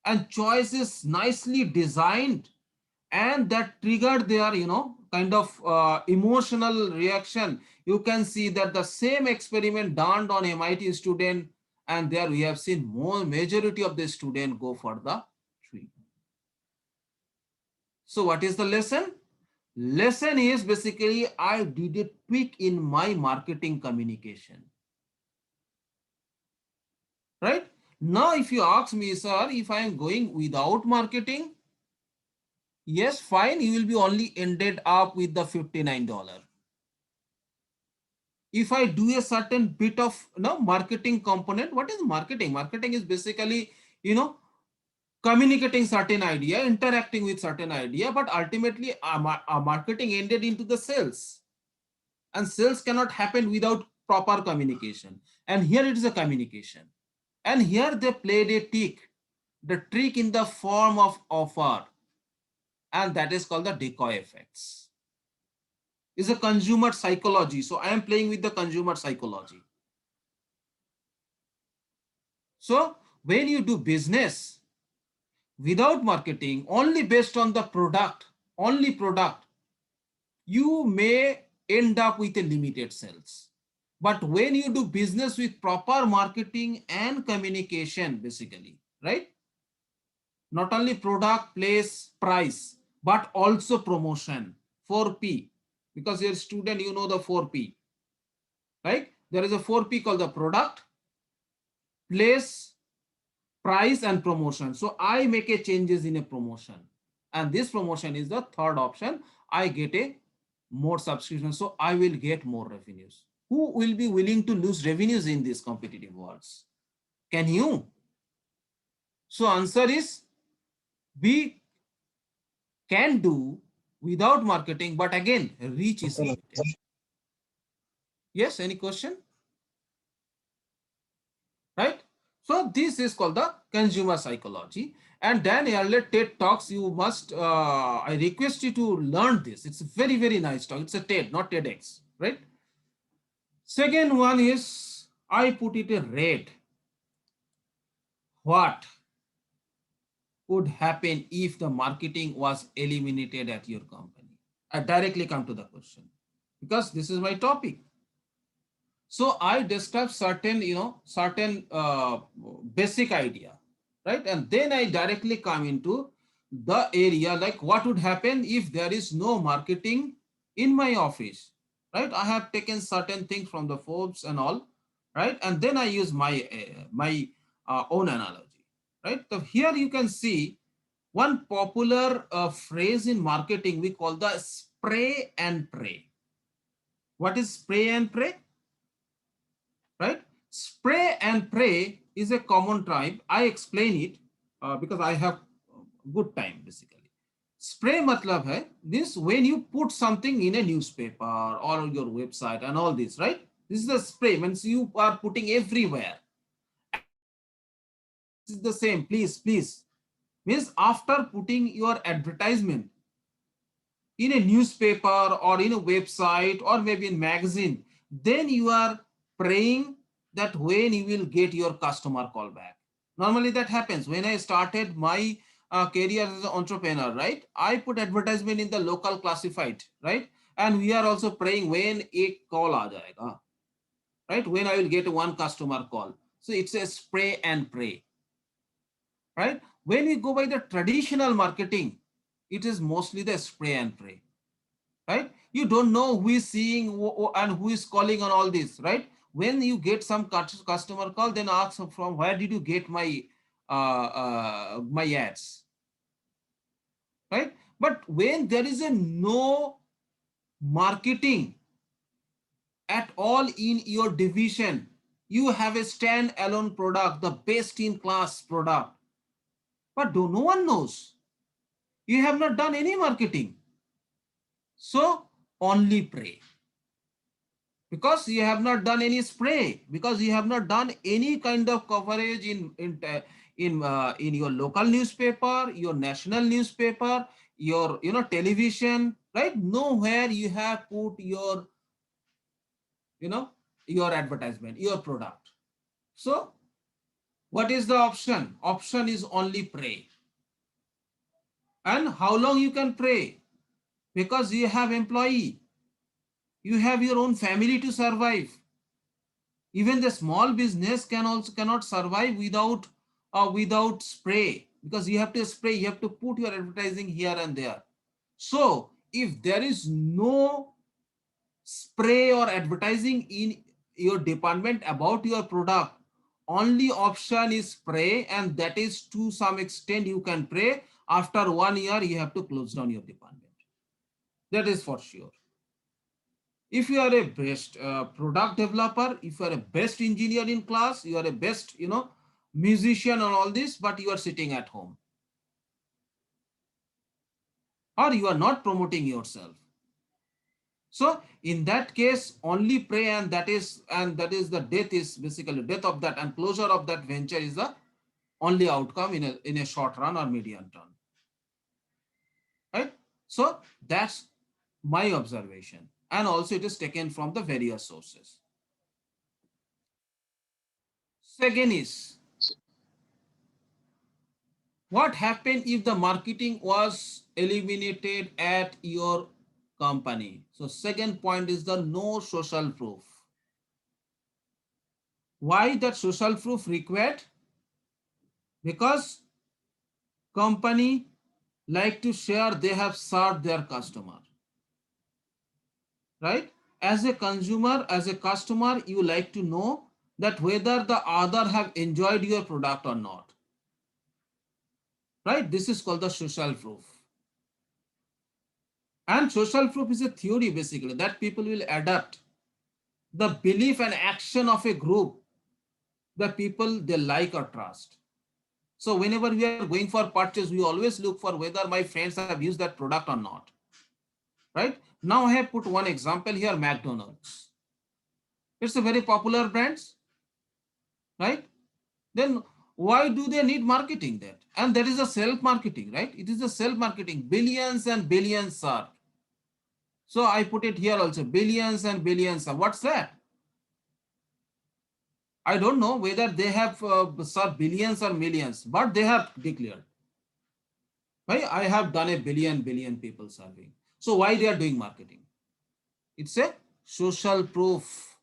and choice is nicely designed, and that triggered their, kind of emotional reaction, you can see that the same experiment done on MIT student, and there we have seen more majority of the student go for the 3. So what is the lesson? Lesson is basically I did a tweak in my marketing communication. Right? Now, if you ask me, sir, if I am going without marketing, yes, fine, you will be only ended up with the $59. If I do a certain bit of marketing component, what is marketing? Marketing is basically, communicating certain idea, interacting with certain idea, but ultimately our marketing ended into the sales. And sales cannot happen without proper communication. And here it is a communication. And here they played a trick, the trick in the form of offer. And that is called the decoy effects. It's a consumer psychology. So I am playing with the consumer psychology. So when you do business without marketing, only based on the product, only product, you may end up with a limited sales. But when you do business with proper marketing and communication, basically, right? Not only product, place, price, but also promotion, 4P. Because you're a student, you know the 4P, right? There is a 4P called the product, place, price, and promotion. So I make a changes in a promotion. And this promotion is the third option. I get a more subscription. So I will get more revenues. Who will be willing to lose revenues in these competitive worlds? Can you? So answer is we can do without marketing, but again, reach is limited. Yes, any question? Right? So this is called the consumer psychology. And Dan earlier TED Talks, you must, I request you to learn this. It's a very, very nice talk. It's a TED, not TEDx, right? Second one is, I put it a red. What would happen if the marketing was eliminated at your company? I directly come to the question because this is my topic. So I describe certain, certain basic idea, right? And then I directly come into the area like what would happen if there is no marketing in my office, right? I have taken certain things from the Forbes and all, right? And then I use my own analogy, right? So here you can see one popular phrase in marketing we call the spray and pray. What is spray and pray? Right? Spray and pray is a common type. I explain it because I have good time basically. Spray matlab hai, this when you put something in a newspaper or your website and all this, right? This is the spray, means you are putting everywhere. This is the same, please. Means after putting your advertisement in a newspaper or in a website or maybe in magazine, then you are praying that when you will get your customer call back. Normally that happens. When I started my career as an entrepreneur, right? I put advertisement in the local classified, right? And we are also praying when a call aa jayega, right? When I will get one customer call. So it's a spray and pray, right? When we go by the traditional marketing, it is mostly the spray and pray, right? You don't know who is seeing and who is calling on all this, right? When you get some customer call, then ask from where did you get my my ads, right? But when there is a no marketing at all in your division, you have a stand-alone product, the best in class product, but no one knows. You have not done any marketing. So only pray. Because you have not done any spray, because you have not done any kind of coverage in your local newspaper, your national newspaper, your television, right? Nowhere you have put your your advertisement, your product. So what is the option? Option is only pray. And how long you can pray? Because you have employee, you have your own family to survive. Even the small business cannot survive without spray, because you have to spray, you have to put your advertising here and there. So if there is no spray or advertising in your department about your product, only option is spray, and that is to some extent you can pray. After 1 year, you have to close down your department. That is for sure. If you are a best product developer, if you are a best engineer in class, you are a best, musician and all this, but you are sitting at home, or you are not promoting yourself. So in that case, only pray, and that is the death, is basically death of that, and closure of that venture is the only outcome in a short run or medium term. Right? So that's my observation. And also it is taken from the various sources. Second is, what happened if the marketing was eliminated at your company. So second point is the no social proof. Why that social proof required? Because company like to share they have served their customer, right? As a consumer, as a customer, you like to know that whether the other have enjoyed your product or not, right? This is called the social proof. And social proof is a theory basically that people will adapt the belief and action of a group, the people they like or trust. So whenever we are going for purchase, we always look for whether my friends have used that product or not, right? Now I have put one example here, McDonald's. It's a very popular brand, right? Then why do they need marketing that? And that is a self-marketing, right? It is a self-marketing, billions and billions are. So I put it here also, billions and billions are. What's that? I don't know whether they have served billions or millions, but they have declared. Right? I have done a billion people serving. So why they are doing marketing? It's a social proof.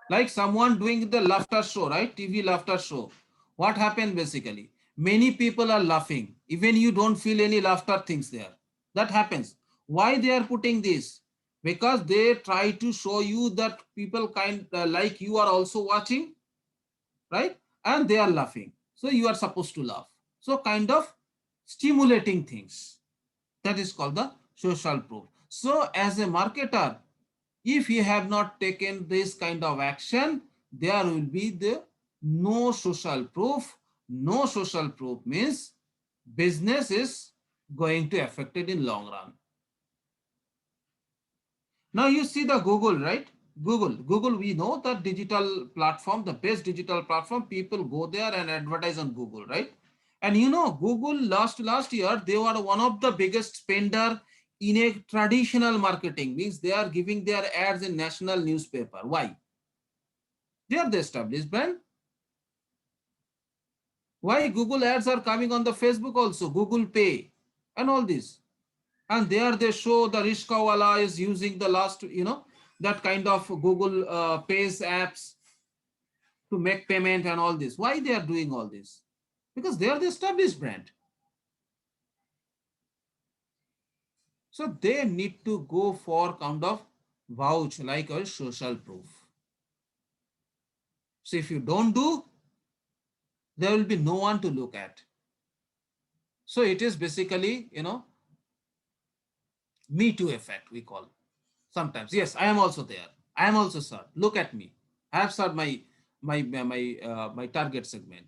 Like someone doing the laughter show, right? TV laughter show. What happened basically? Many people are laughing. Even you don't feel any laughter things there. That happens. Why they are putting this? Because they try to show you that people like you are also watching, right? And they are laughing. So you are supposed to laugh. So kind of stimulating things. That is called the social proof. So as a marketer, if you have not taken this kind of action, there will be the no social proof. No social proof means business is going to affect it in long run. Now you see the Google, right? Google, we know the digital platform, the best digital platform, people go there and advertise on Google, right? And you know, Google last year, they were one of the biggest spender in a traditional marketing, means they are giving their ads in national newspaper. Why? They are the established brand. Why Google ads are coming on the Facebook also, Google Pay and all this. And there they show the Rishkawala is using the last, that kind of Google Pays apps to make payment and all this. Why they are doing all this? Because they are the established brand. So they need to go for kind of vouch like a social proof. So if you don't do, there will be no one to look at. So it is basically, Me Too effect, we call. Sometimes, yes, I am also there. I am also served. Look at me. I have served my target segment.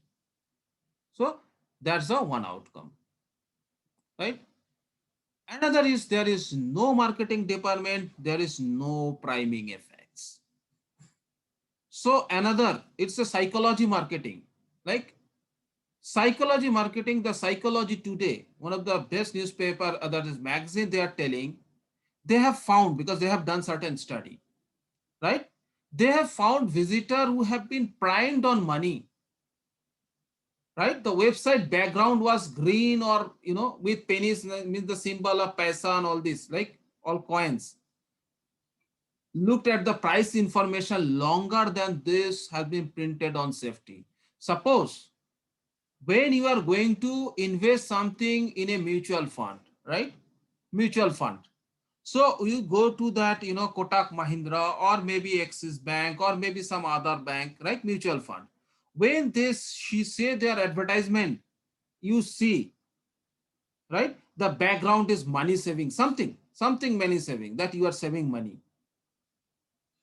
So that's the one outcome, right? Another is there is no marketing department. There is no priming effects. So another, it's a psychology marketing. Like psychology marketing, the Psychology Today, one of the best newspaper, that is magazine, they are telling, they have found, because they have done certain study, right? They have found visitor who have been primed on money, right? The website background was green or, with pennies, means the symbol of paisa and all this, like all coins. Looked at the price information longer than this has been printed on safety. Suppose when you are going to invest something in a mutual fund, right? Mutual fund. So you go to that, Kotak Mahindra or maybe Axis Bank or maybe some other bank, right? Mutual fund. When she say their advertisement, you see, right? The background is money saving, something money saving, that you are saving money.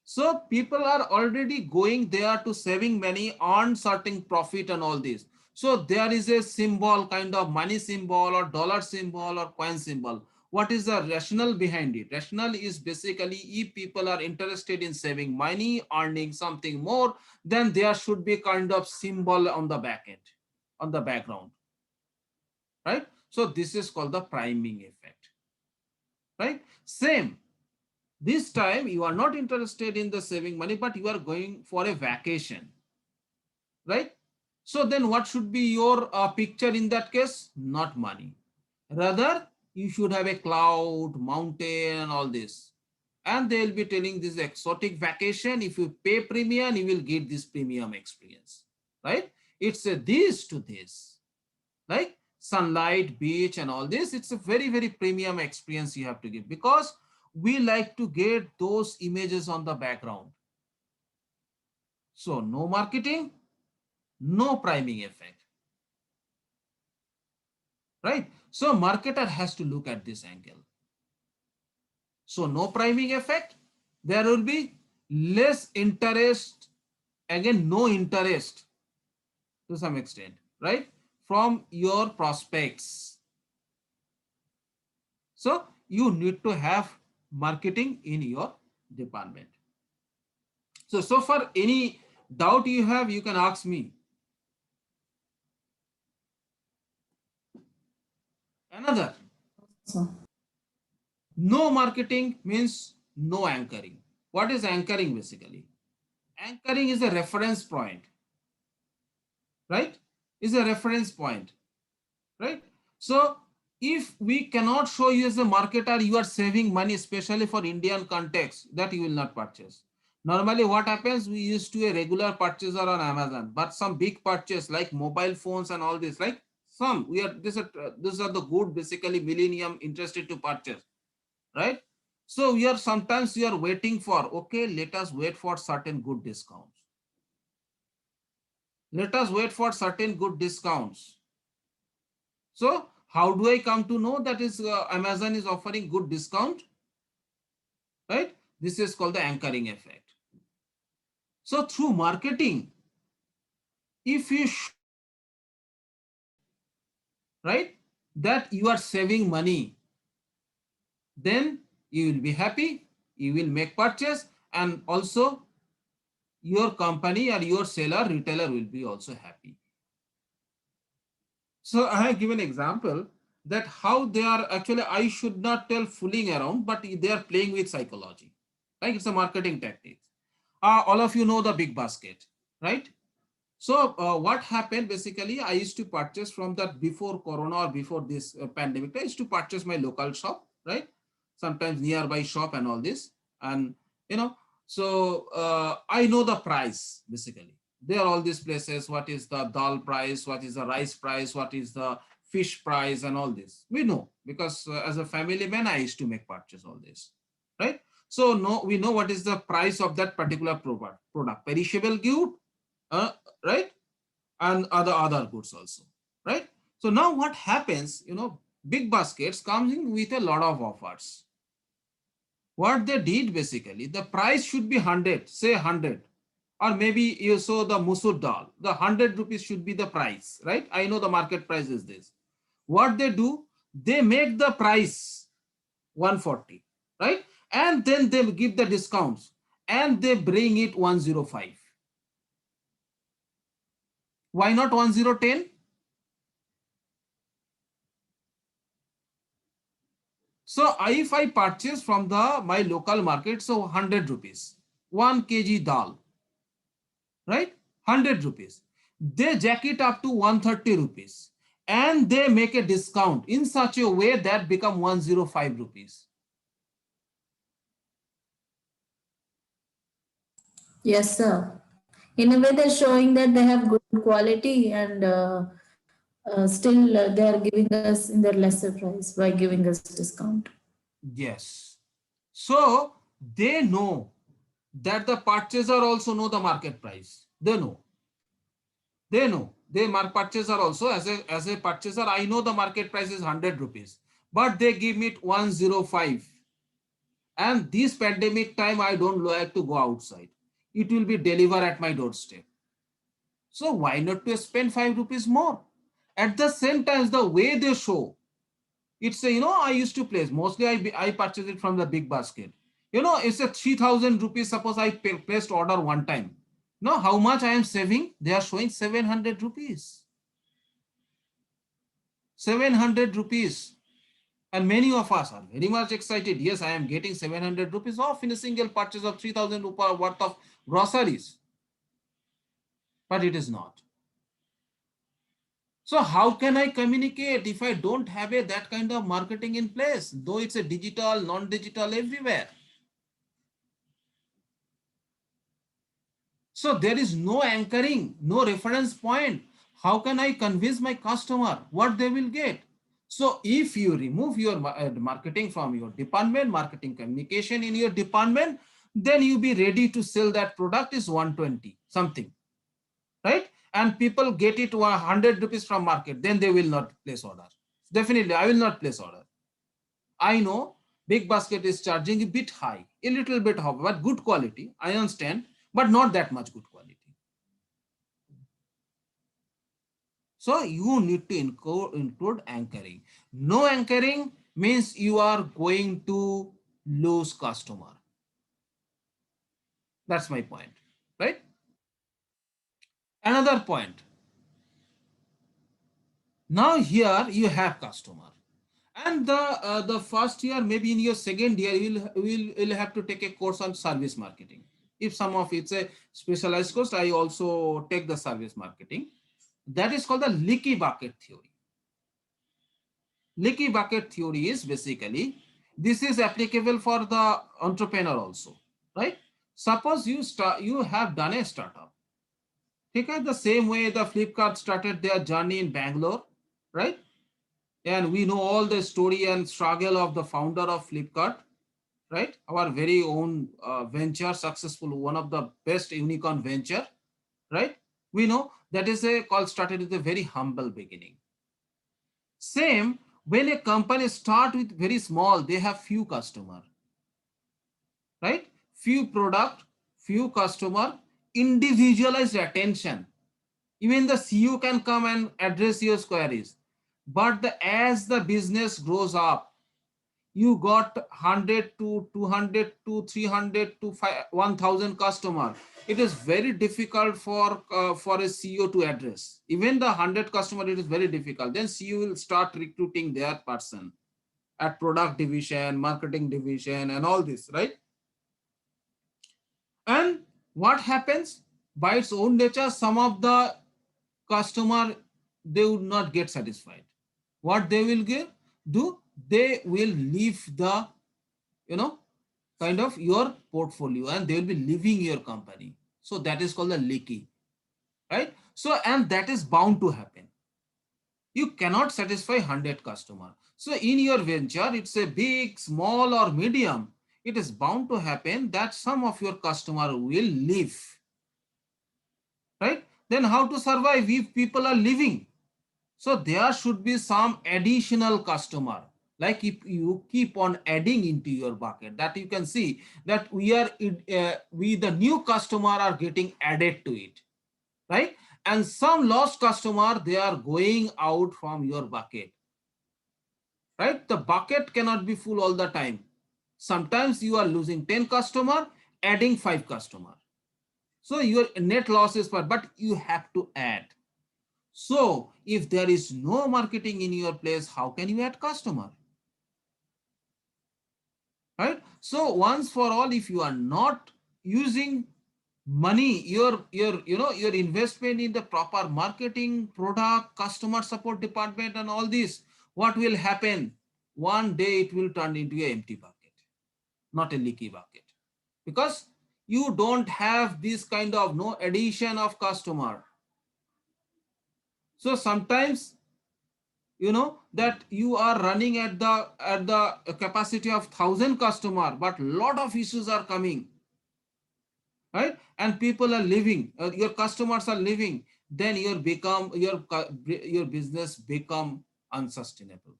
So people are already going there to saving money on certain profit and all this. So there is a symbol, kind of money symbol or dollar symbol or coin symbol. What is the rationale behind it? Rationale is basically if people are interested in saving money, earning something more, then there should be kind of symbol on the back end, on the background, right? So this is called the priming effect, right? Same. This time you are not interested in the saving money, but you are going for a vacation, right? So then what should be your picture in that case? Not money. Rather, you should have a cloud, mountain, and all this. And they will be telling this exotic vacation. If you pay premium, you will get this premium experience, right? It's a this to this, like sunlight, beach, and all this. It's a very, very premium experience you have to give, because we like to get those images on the background. So no marketing, no priming effect, right? So marketer has to look at this angle. So no priming effect, there will be less interest, again, no interest to some extent, right? From your prospects. So you need to have marketing in your department. So far, any doubt you have, you can ask me. Another, So, no marketing means no anchoring. What is anchoring basically? Anchoring is a reference point, right? Is a reference point, right? So if we cannot show you as a marketer, you are saving money, especially for Indian context, that you will not purchase. Normally what happens, we used to a regular purchaser on Amazon, but some big purchase like mobile phones and all this, like some, we are, these are the good, basically millennium interested to purchase, right? So we are sometimes we are waiting for, okay, let us wait for certain good discounts. Let us wait for certain good discounts. So how do I come to know that is Amazon is offering good discount, right? This is called the anchoring effect. So through marketing, if you right, that you are saving money, then you will be happy, you will make purchase, and also your company or your seller, retailer will be also happy. So I have given example that how they are actually, I should not tell fooling around, but they are playing with psychology. Like it's a marketing tactic. All of you know the Big Basket, right? So what happened basically, I used to purchase from that before Corona or before this pandemic, I used to purchase my local shop, right? Sometimes nearby shop and all this. And, you know, so I know the price basically. There are all these places, what is the dal price, what is the rice price, what is the fish price and all this. We know because as a family man, I used to make purchase all this, right? So no, we know what is the price of that particular product, perishable good, right? And other goods also, right? So now what happens, you know, Big Baskets comes in with a lot of offers. What they did basically, the price should be 100, say 100, or maybe you saw the Musur dal, the 100 rupees should be the price, right? I know the market price is this. What they do, they make the price 140, right? And then they give the discounts and they bring it 105. Why not 1010? So if I purchase from my local market, so 100 rupees, 1 kg dal, right? 100 rupees. They jack it up to 130 rupees and they make a discount in such a way that become 105 rupees. yes, sir. In a way, they're showing that they have good quality and still they are giving us in their lesser price by giving us discount. Yes. So they know that the purchaser also know the market price. They know. They know. Purchaser also, as a purchaser, I know the market price is 100 rupees, but they give me 105. And this pandemic time, I don't like to go outside. It will be delivered at my doorstep. So why not to spend 5 rupees more? At the same time, the way they show, it's a, you know, I used to place, mostly I purchase it from the Big Basket. You know, it's a 3,000 rupees. Suppose I placed order one time. Now, how much I am saving? They are showing 700 rupees. 700 rupees. And many of us are very much excited. Yes, I am getting 700 rupees off in a single purchase of 3,000 rupees worth of groceries. But it is not. So how can I communicate if I don't have that kind of marketing in place, though it's a digital, non-digital everywhere? So there is no anchoring, no reference point. How can I convince my customer what they will get? So if you remove your marketing from your department, marketing communication in your department, then you be ready to sell that product is 120 something, right? And people get it 100 rupees from market, then they will not place order. Definitely, I will not place order. I know Big Basket is charging a bit high, a little bit high, but good quality. I understand, but not that much good quality. So you need to include anchoring. No anchoring means you are going to lose customer. That's my point, right? Another point. Now here you have customer. And the first year, maybe in your second year, you'll have to take a course on service marketing. If some of it's a specialized course, I also take the service marketing. That is called the leaky bucket theory. Leaky bucket theory is basically, this is applicable for the entrepreneur also, right? Suppose you have done a startup. Okay, the same way the Flipkart started their journey in Bangalore, right? And we know all the story and struggle of the founder of Flipkart, right? Our very own venture, successful, one of the best unicorn venture, right? We know that is started with a very humble beginning. Same, when a company start with very small, they have few customer, right? Few product, few customer, individualized attention. Even the CEO can come and address your queries. But as the business grows up, you got 100 to 200 to 300 to 1,000 customer. It is very difficult for a CEO to address. Even the 100 customer, it is very difficult. Then CEO will start recruiting their person at product division, marketing division, and all this, right? And what happens? By its own nature, some of the customer, they would not get satisfied. What they will do? They will leave the, kind of your portfolio, and they will be leaving your company. So that is called the leaky, right? So, and that is bound to happen. You cannot satisfy 100 customer. So in your venture, it's a big, small, or medium, it is bound to happen that some of your customer will leave, right? Then how to survive if people are leaving? So there should be some additional customer. Like if you keep on adding into your bucket, that you can see that the new customer are getting added to it, right? And some lost customer, they are going out from your bucket, right? The bucket cannot be full all the time. Sometimes you are losing 10 customer, adding 5 customer. So your net loss is, but you have to add. So if there is no marketing in your place, how can you add customer? Right? So once for all, if you are not using money, your investment in the proper marketing, product, customer support department, and all this, what will happen? One day it will turn into an empty bucket, not a leaky bucket, because you don't have this kind of no addition of customer. So sometimes, that you are running at the capacity of 1,000 customer, but lot of issues are coming, right? And people are leaving, your customers are leaving, then your business become unsustainable.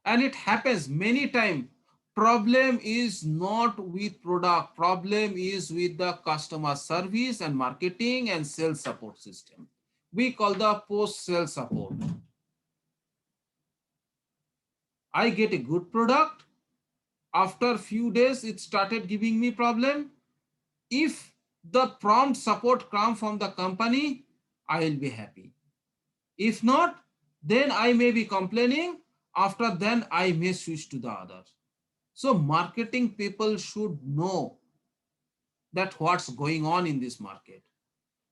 And it happens many times. Problem is not with product, problem is with the customer service and marketing and sales support system. We call the post-sale support. I get a good product. After a few days, it started giving me problem. If the prompt support comes from the company, I will be happy. If not, then I may be complaining. After then, I may switch to the others. So marketing people should know that what's going on in this market.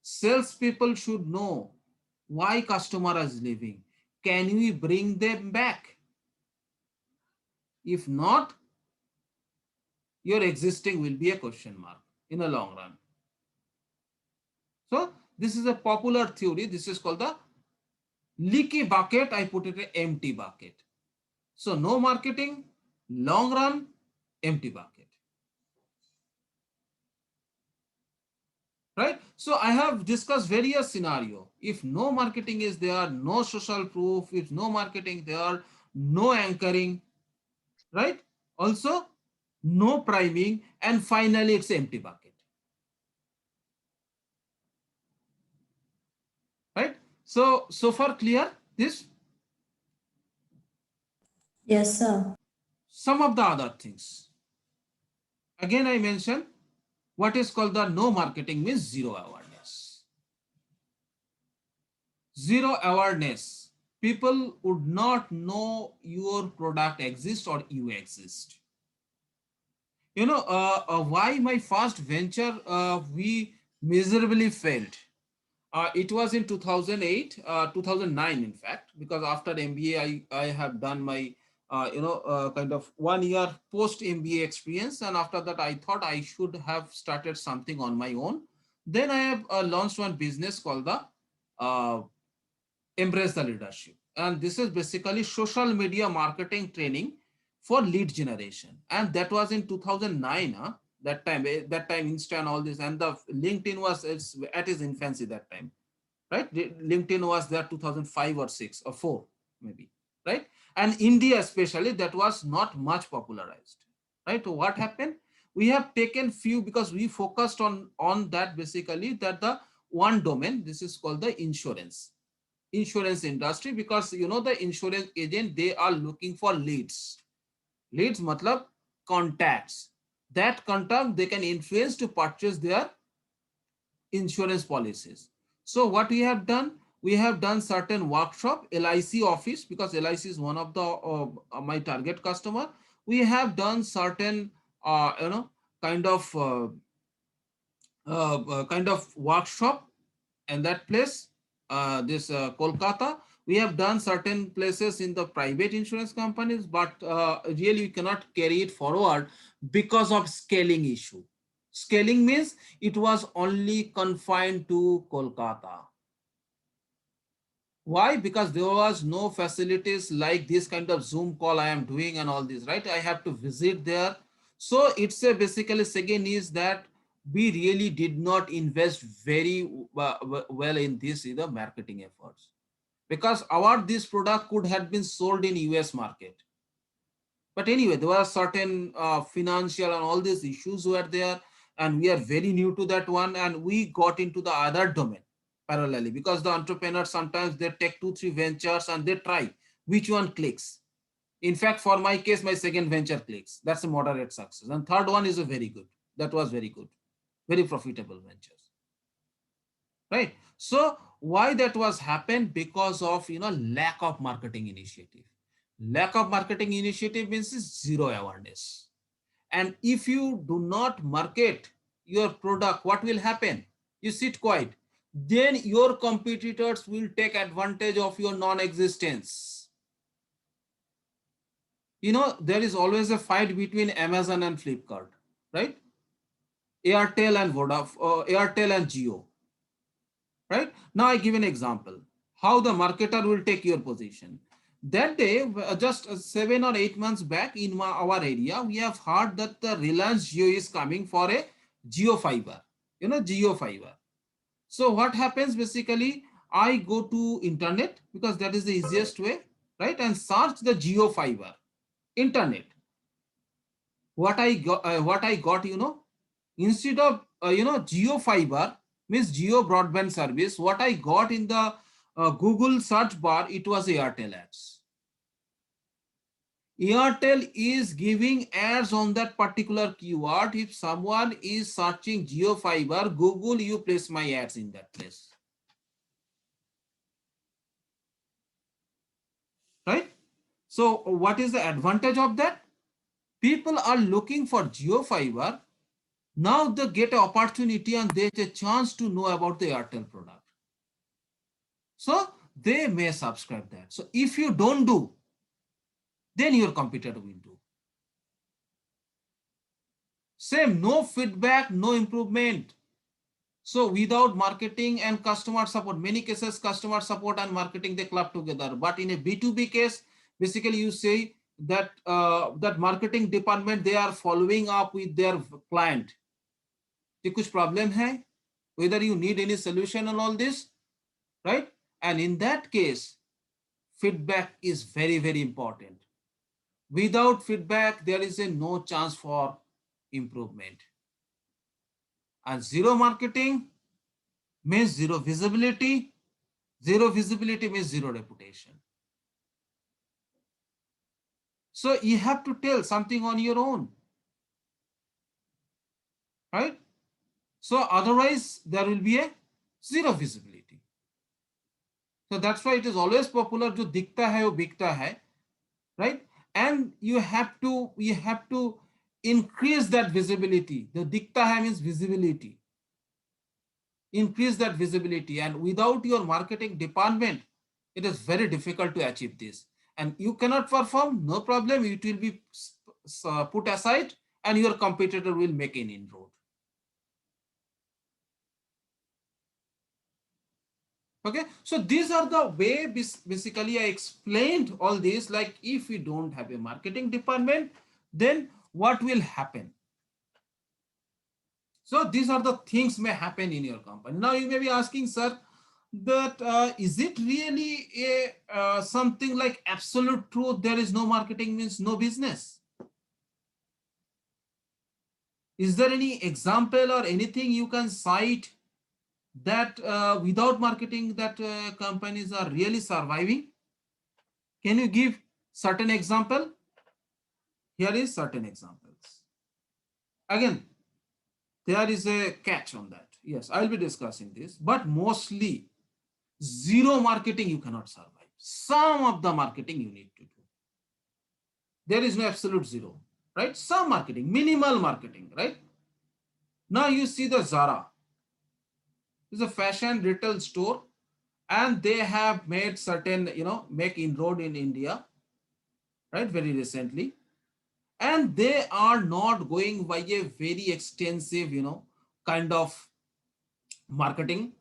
Sales people should know Why customer is leaving? Can we bring them back? If not, your existing will be a question mark in the long run. So this is a popular theory. This is called the leaky bucket. I put it an empty bucket. So no marketing, long run, empty bucket. Right? So I have discussed various scenarios. If no marketing is there, no social proof, if no marketing there, no anchoring, right? Also, no priming, and finally it's empty bucket. Right? So far clear this? Yes, sir. Some of the other things. Again, I mentioned what is called the no marketing means zero awareness. Zero awareness. People would not know your product exists or you exist. You know, why my first venture we miserably failed. It was in 2008, 2009, in fact, because after MBA, I have done my, kind of 1 year post MBA experience. And after that, I thought I should have started something on my own. Then I have launched one business called the Embrace the Leadership. And this is basically social media marketing training for lead generation. And that was in 2009. That time Insta and all this, and the LinkedIn was at its infancy that time, right? LinkedIn was there 2005 or 6 or 4 maybe, right? And India especially, that was not much popularized, right? So what happened? We have taken few, because we focused on that, basically that the one domain, this is called the insurance industry, because you know the insurance agent, they are looking for leads matlab contacts. That contact they can influence to purchase their insurance policies. So what we have done certain workshop, LIC office, because LIC is one of the my target customer. We have done certain kind of workshop in that place, Kolkata. We have done certain places in the private insurance companies, but really you cannot carry it forward because of scaling issue. Scaling means it was only confined to Kolkata. Why? Because there was no facilities like this kind of Zoom call I am doing and all this, right? I have to visit there. So it's a basically second is that we really did not invest very well in this either marketing efforts, because this product could have been sold in US market. But anyway, there were certain financial and all these issues were there, and we are very new to that one, and we got into the other domain parallelly, because the entrepreneurs sometimes they take 2-3 ventures and they try which one clicks. In fact, for my case, my second venture clicks. That's a moderate success. And third one is a very good. That was very good, very profitable ventures. Right? So why that was happened? Because of lack of marketing initiative. Lack of marketing initiative means zero awareness. And if you do not market your product, what will happen? You sit quiet. Then your competitors will take advantage of your non-existence. There is always a fight between Amazon and Flipkart, right? Airtel and Vodafone, Airtel and Jio. Right? Now I give an example how the marketer will take your position. That day, just 7 or 8 months back in our area, we have heard that the Reliance Jio is coming for a Jio Fiber, Jio Fiber. So what happens basically, I go to internet because that is the easiest way, right? And search the Jio Fiber, internet. What I got, instead of, Jio Fiber, means Jio broadband service, what I got in the Google search bar, it was Airtel ads. Airtel is giving ads on that particular keyword. If someone is searching Jio Fiber, Google, you place my ads in that place. Right? So what is the advantage of that? People are looking for Jio Fiber. Now they get an opportunity and they get a chance to know about the Airtel product. So they may subscribe that. So if you don't do, then your competitor will do. Same, no feedback, no improvement. So without marketing and customer support, many cases customer support and marketing, they club together. But in a B2B case, basically you say that that marketing department, they are following up with their client. कि कुछ problem hai, whether you need any solution on all this, right? And in that case, feedback is very, very important. Without feedback, there is a no chance for improvement. And zero marketing means zero visibility. Zero visibility means zero reputation. So you have to tell something on your own, right? So otherwise there will be a zero visibility. So that's why it is always popular, jo dikhta hai wo bikta hai, right? And you have to increase that visibility. The dikhta hai means visibility. Increase that visibility, and without your marketing department, it is very difficult to achieve this. And you cannot perform, no problem, it will be put aside and your competitor will make an inroad. Okay, so these are the way basically I explained all this, like if we don't have a marketing department, then what will happen? So these are the things may happen in your company. Now you may be asking, sir, that is it really a something like absolute truth? There is no marketing means no business. Is there any example or anything you can cite that without marketing that companies are really surviving? Can you give certain example? Here is certain examples. Again, there is a catch on that. Yes, I'll be discussing this, but mostly zero marketing you cannot survive. Some of the marketing you need to do. There is no absolute zero, right? Some marketing, minimal marketing, right? Now you see the Zara. It's a fashion retail store and they have made certain, make inroad in India, right? Very recently. And they are not going by a very extensive, kind of marketing,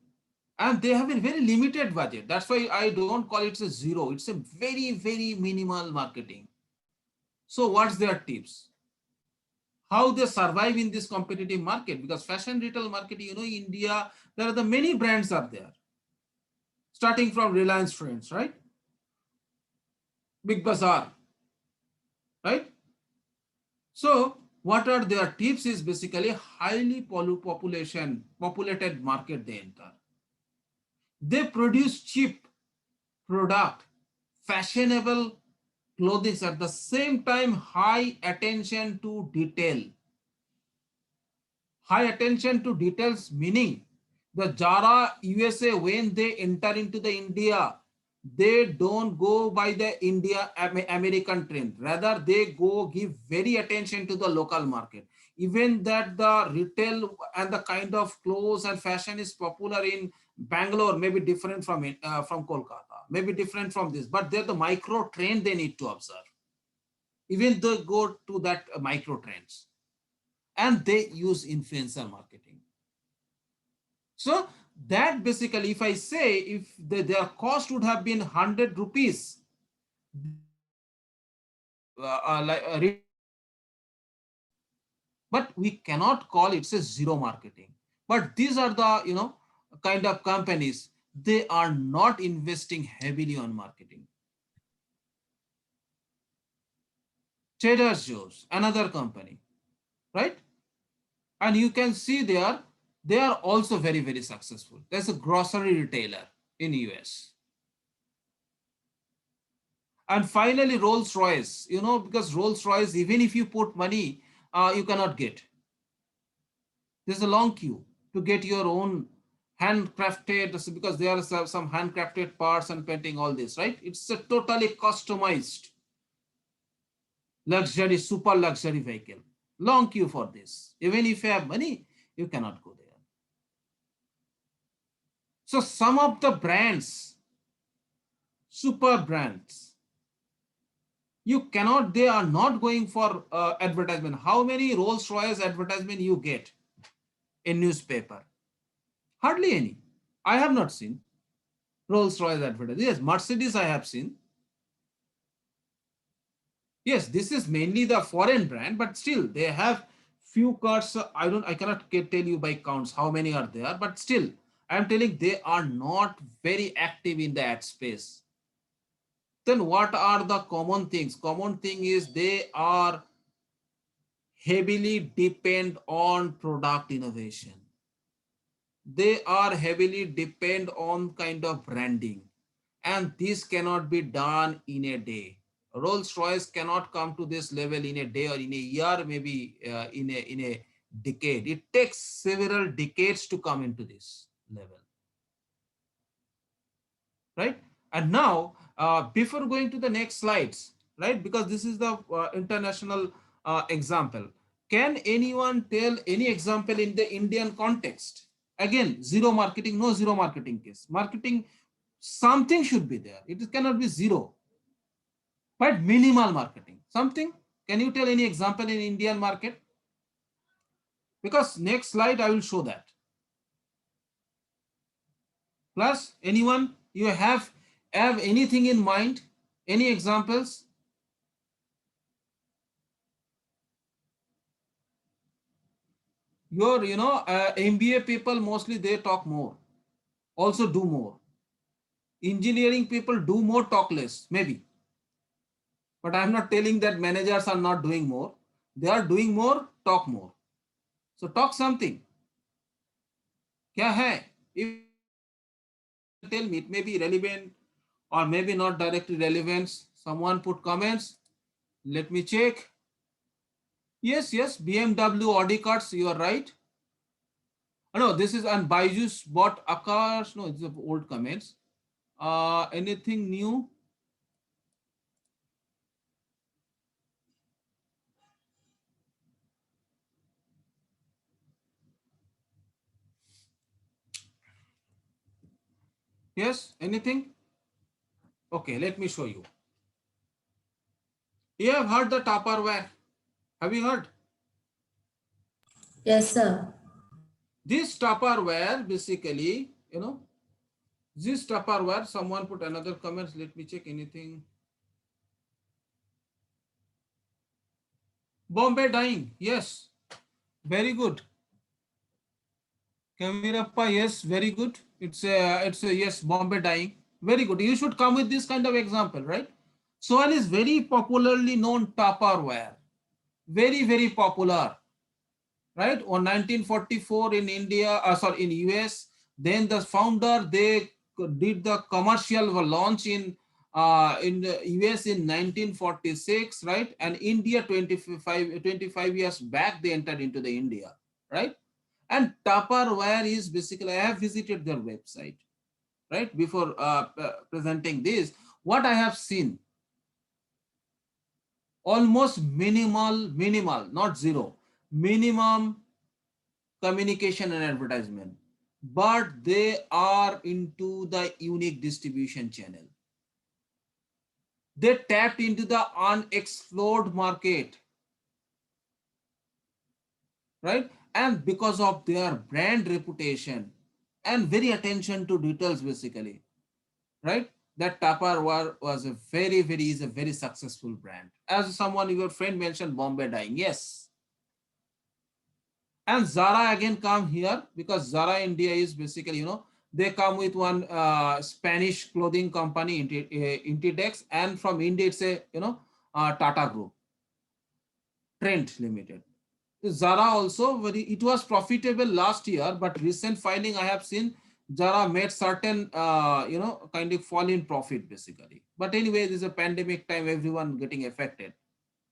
and they have a very limited budget. That's why I don't call it a zero. It's a very, very minimal marketing. So what's their tips? How they survive in this competitive market? Because fashion retail market, India, there are the many brands are there. Starting from Reliance Trends, right? Big Bazaar, right? So what are their tips is basically highly populated market they enter. They produce cheap product, fashionable clothing, at the same time high attention to detail. High attention to details meaning the Zara USA, when they enter into the India, they don't go by the American trend. Rather, they go give very attention to the local market. Even that the retail and the kind of clothes and fashion is popular in Bangalore, maybe different from Kolkata, maybe different from this, but they're the micro trend they need to observe. Even they go to that micro trends, and they use influencer marketing. So that basically, if I say, if their cost would have been 100 rupees, but we cannot call it a zero marketing. But these are the, kind of companies, they are not investing heavily on marketing. Trader Joe's, another company, right? And you can see they are also very, very successful. There's a grocery retailer in US. And finally, Rolls-Royce, because Rolls-Royce, even if you put money, you cannot get. There's a long queue to get your own handcrafted, because there are some handcrafted parts and painting, all this, right? It's a totally customized luxury, super luxury vehicle. Long queue for this. Even if you have money, you cannot go there. So some of the brands, super brands. You cannot, they are not going for advertisement. How many Rolls-Royce advertisement you get in newspaper? Hardly any. I have not seen Rolls-Royce advertisement. Yes, Mercedes I have seen. Yes, this is mainly the foreign brand, but still they have few cars. I cannot tell you by counts how many are there, but still I am telling they are not very active in the ad space. Then what are the common things? Common thing is they are heavily depend on product innovation. They are heavily depend on kind of branding, and this cannot be done in a day. Rolls-Royce cannot come to this level in a day or in a year, maybe in a decade. It takes several decades to come into this level, right? And now, before going to the next slides, right, because this is the international example. Can anyone tell any example in the Indian context? Again, zero marketing, no zero marketing case. Marketing, something should be there. It cannot be zero, but minimal marketing. Something, can you tell any example in Indian market? Because next slide, I will show that. Plus, anyone, you have anything in mind? Any examples? Your, MBA people, mostly they talk more, also do more. Engineering people do more, talk less, maybe. But I'm not telling that managers are not doing more. They are doing more, talk more. So talk something. Kya hai? If tell me, it may be relevant or maybe not directly relevant. Someone put comments. Let me check. Yes, BMW Audi cars, you are right. No, this is on Byju's bought Akash. No, it's the old comments. Anything new? Yes, anything? Okay, let me show you. You have heard the Tupperware. Have you heard? Yes, sir. This Tupperware, basically, this Tupperware, someone put another comments. Let me check anything. Bombay dyeing, yes, very good. Kavirappa, yes, very good. It's a yes, Bombay dyeing, very good. You should come with this kind of example, right? So one is very popularly known Tupperware, very popular, right? On 1944 in India, in US, then the founder, they did the commercial launch in the US in 1946, right? And India 25 years back, they entered into the India, right? And Tupperware is basically, I have visited their website, right? Before presenting this, what I have seen, almost minimal, not zero, minimum communication and advertisement, but they are into the unique distribution channel. They tapped into the unexplored market, right? And because of their brand reputation and very attention to details, basically, right? That Tupperware was is a very successful brand. As someone, your friend mentioned, Bombay dyeing, yes. And Zara again come here because Zara India is basically, they come with one Spanish clothing company, Intitex, and from India it's a, Tata Group, Trent Limited. Zara also it was profitable last year, but recent filing I have seen Zara made certain, kind of fall in profit basically. But anyway, this is a pandemic time, everyone getting affected.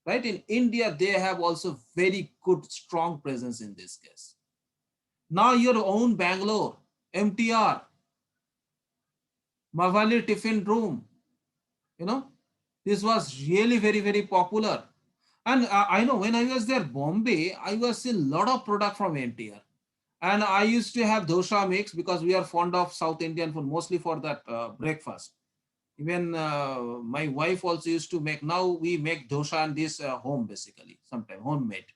Right? In India, they have also very good, strong presence in this case. Now your own Bangalore, MTR, Mavali Tiffin Room, this was really very popular. And I know when I was there, Bombay, I was seeing a lot of product from MTR. And I used to have dosha mix because we are fond of South Indian food, mostly for that breakfast. Even my wife also used to make. Now we make dosa in this home, basically, sometimes homemade,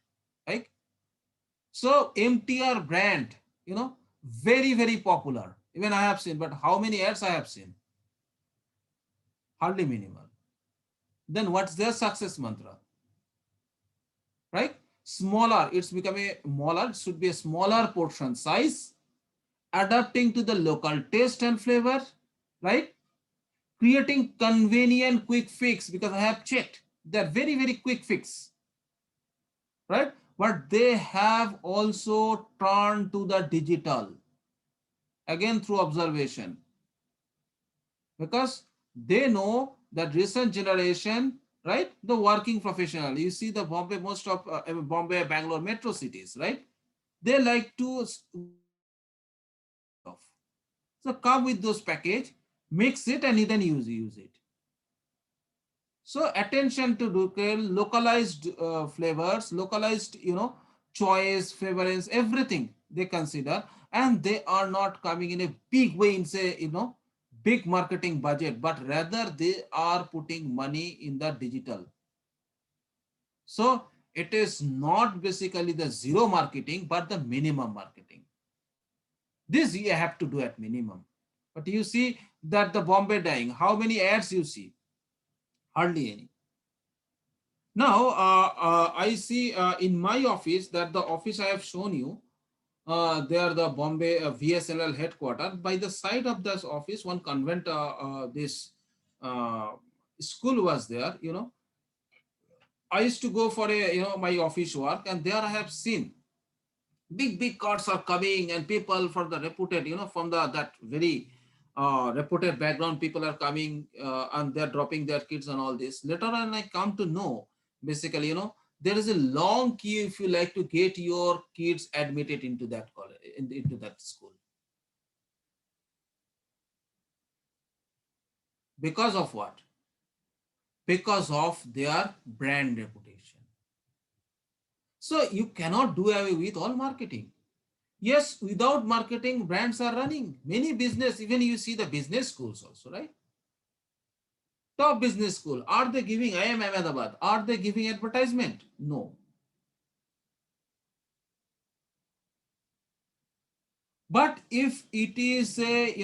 right? So MTR brand, very, very popular. Even I have seen, but how many ads I have seen? Hardly minimal. Then what's their success mantra? Right? Smaller, it's become smaller, it should be a smaller portion size, adapting to the local taste and flavor, right? Creating convenient quick fix, because I have checked, they're very, very quick fix, right? But they have also turned to the digital, again through observation, because they know that recent generation, right, the working professional, you see the Bombay, most of Bombay, Bangalore metro cities, right, they like to so come with those package, mix it and then use it. So attention to detail, localized flavors, localized, choice, favorance, everything they consider, and they are not coming in a big way in, say, big marketing budget, but rather they are putting money in the digital. So it is not basically the zero marketing, but the minimum marketing. This you have to do at minimum. But you see that the Bombay Dyeing, how many ads you see? Hardly any. Now, I see in my office, that the office I have shown you, they are the Bombay VSNL headquarters. By the side of this office, one convent, this school was there, I used to go for my office work, and there I have seen big cars are coming, and people for the reputed, from that very reputed background, people are coming and they're dropping their kids and all this. Later on, I come to know, basically, there is a long queue if you like to get your kids admitted into that college, into that school. Because of what? Because of their brand reputation. So you cannot do away with all marketing. Yes, without marketing, brands are running. Many business, even you see the business schools also, right? Top business school, are they giving IIM Ahmedabad? Are they giving advertisement? No. But if it is a,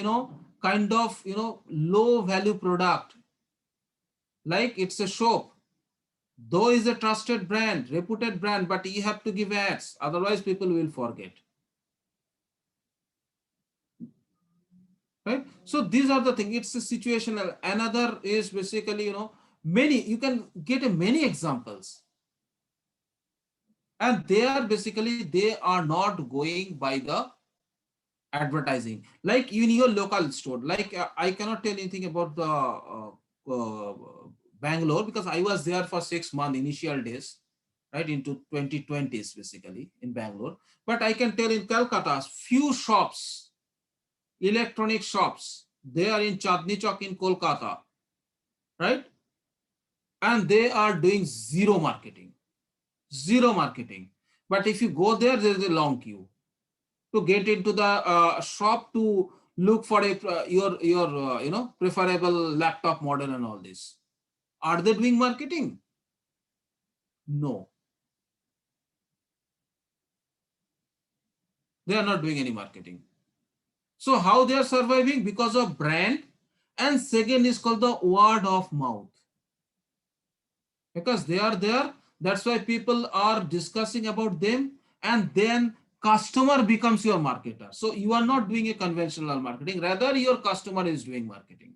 kind of, low value product, like it's a shop, though is a trusted brand, reputed brand, but you have to give ads, otherwise people will forget. Right? So these are the things, it's a situational. Another is basically, many, you can get many examples. And they are basically, they are not going by the advertising. Like in your local store, like I cannot tell anything about the Bangalore, because I was there for 6 months, initial days, right, into 2020s, basically in Bangalore. But I can tell in Calcutta, few shops, electronic shops, they are in Chandni Chowk in Kolkata, right? And they are doing zero marketing. But if you go there, there is a long queue to get into the shop to look for your preferable laptop model and all this. Are they doing marketing? No. They are not doing any marketing. So how they are surviving? Because of brand. And second is called the word of mouth. Because they are there, that's why people are discussing about them, and then customer becomes your marketer. So you are not doing a conventional marketing, rather your customer is doing marketing.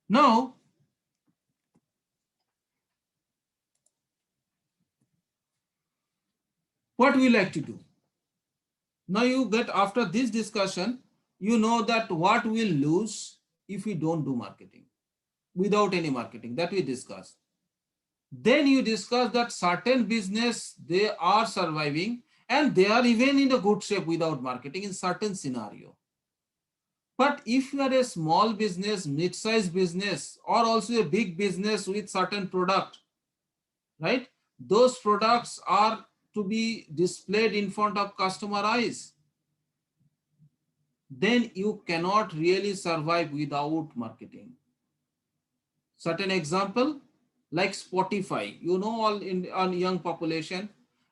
Now, what we like to do? Now you get, after this discussion, you know that what we'll lose if we don't do marketing, without any marketing, that we discussed. Then you discuss that certain business, they are surviving and they are even in a good shape without marketing in certain scenario. But if you are a small business, mid-sized business, or also a big business with certain product, right? Those products are to be displayed in front of customer eyes. then you cannot really survive without marketing. Certain example like Spotify, you know, all in on young population,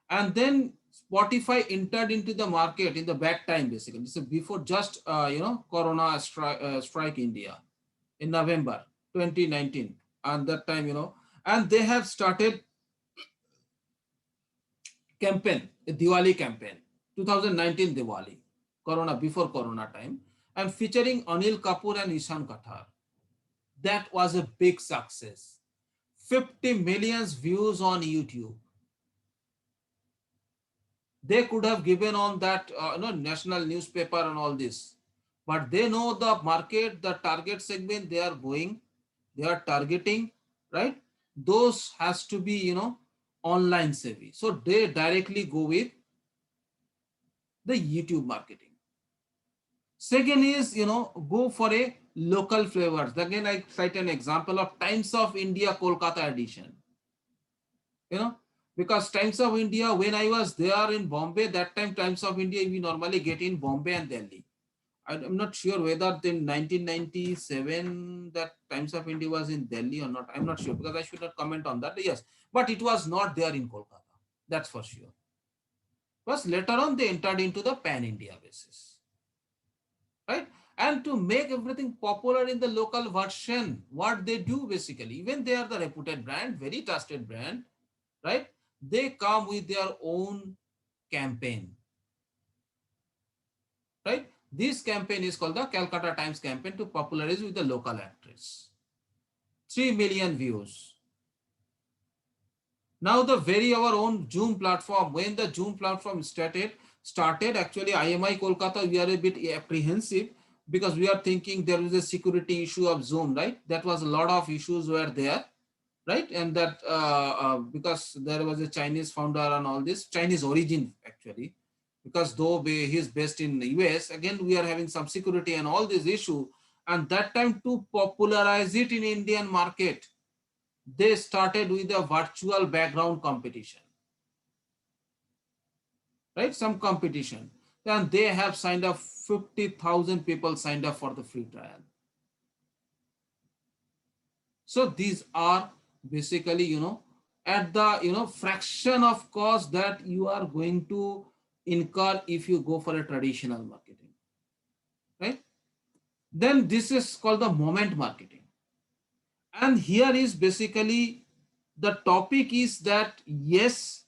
and then Spotify entered into the market in the back time, basically. This is before just Corona strike India in November 2019, and that time, and they have started campaign, a Diwali campaign, 2019 Diwali, before Corona time, and featuring Anil Kapoor and Ishan Kathar. That was a big success. 50 million views on YouTube. They could have given on that national newspaper and all this, but they know the market, the target segment they are going, they are targeting, right? Those has to be, online savvy. So they directly go with the YouTube marketing. Second is, go for a local flavors. Again, I cite an example of Times of India Kolkata edition. Because Times of India, when I was there in Bombay, that time Times of India we normally get in Bombay and Delhi. I'm not sure whether in 1997 that Times of India was in Delhi or not. I'm not sure because I should not comment on that. Yes, but it was not there in Kolkata. That's for sure. Because later on they entered into the pan-India basis, right? And to make everything popular in the local version, what they do basically, even they are the reputed brand, very trusted brand, right? They come with their own campaign, right? This campaign is called the Calcutta Times campaign to popularize with the local actress. 3 million views. Now the our own Zoom platform, when the Zoom platform started actually IMI Kolkata, we are a bit apprehensive because we are thinking there is a security issue of Zoom, right? That was a lot of issues were there, right? And that because there was a Chinese founder and all this, Chinese origin actually, because though he is based in the US, again, we are having some security and all this issue. And that time to popularize it in Indian market, they started with a virtual background competition, right? Some competition. And they have signed up 50,000 people signed up for the free trial. So these are basically, at the, fraction of cost that you are going to incur if you go for a traditional marketing, right? Then this is called the moment marketing. And here is basically the topic is that, yes,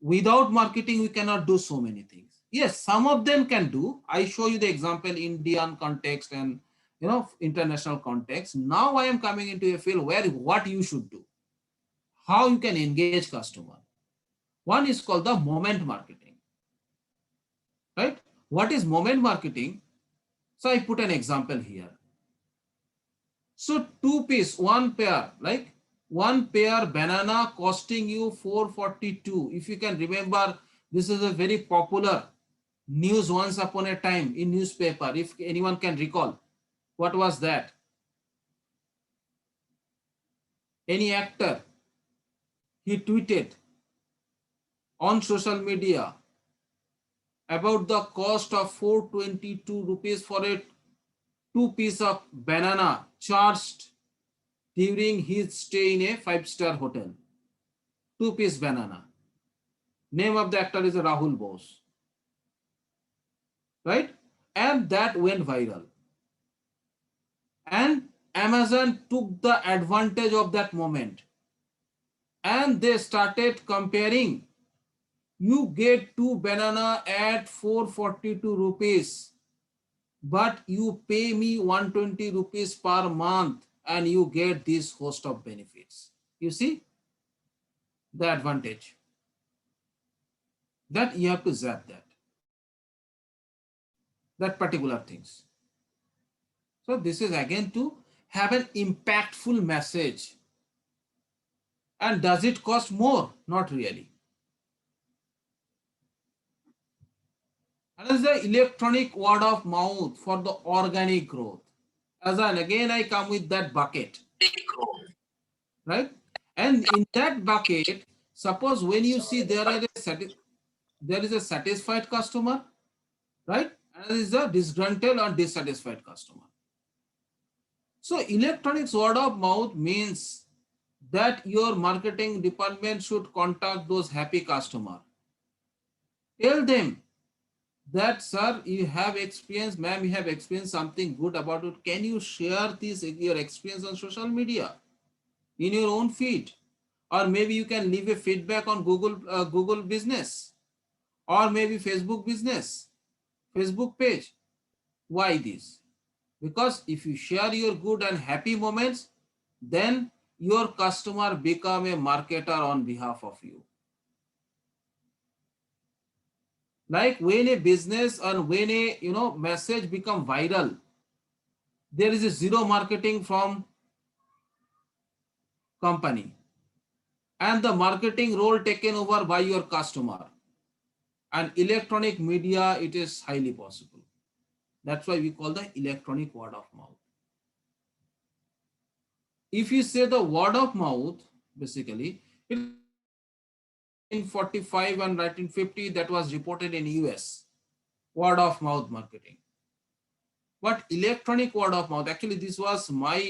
without marketing, we cannot do so many things. Yes, some of them can do. I show you the example, Indian context and international context. Now I am coming into a field where what you should do, how you can engage customer. One is called the moment marketing, right? What is moment marketing? So I put an example here. So 2 piece, 1 pair, like 1 pair banana costing you 442. If you can remember, this is a very popular news once upon a time in newspaper. If anyone can recall, what was that? Any actor, he tweeted on social media about the cost of 422 rupees for a 2 piece of banana charged during his stay in a 5-star hotel. 2 piece banana. Name of the actor is Rahul Bose, right? And that went viral. And Amazon took the advantage of that moment. And they started comparing. You get 2 banana at 442 rupees, but you pay me 120 rupees per month and you get this host of benefits. You see the advantage that you have to zap that particular things. So this is again to have an impactful message. And does it cost more? Not really. And is the electronic word of mouth for the organic growth. Again, I come with that bucket, right? And in that bucket, suppose when you see there is a satisfied customer, right? Another is the disgruntled or dissatisfied customer. So electronics word of mouth means that your marketing department should contact those happy customer. Tell them that, sir, you have experience, ma'am, you have experienced something good about it. Can you share this, your experience on social media in your own feed? Or maybe you can leave a feedback on Google business, or maybe Facebook business, Facebook page. Why this? Because if you share your good and happy moments, then your customer become a marketer on behalf of you. Like when a business and when a message become viral, there is a zero marketing from company, and the marketing role taken over by your customer. And electronic media, it is highly possible. That's why we call the electronic word of mouth. If you say the word of mouth, basically, in 1945 and 1950, that was reported in US, word of mouth marketing. But electronic word of mouth, actually, this was my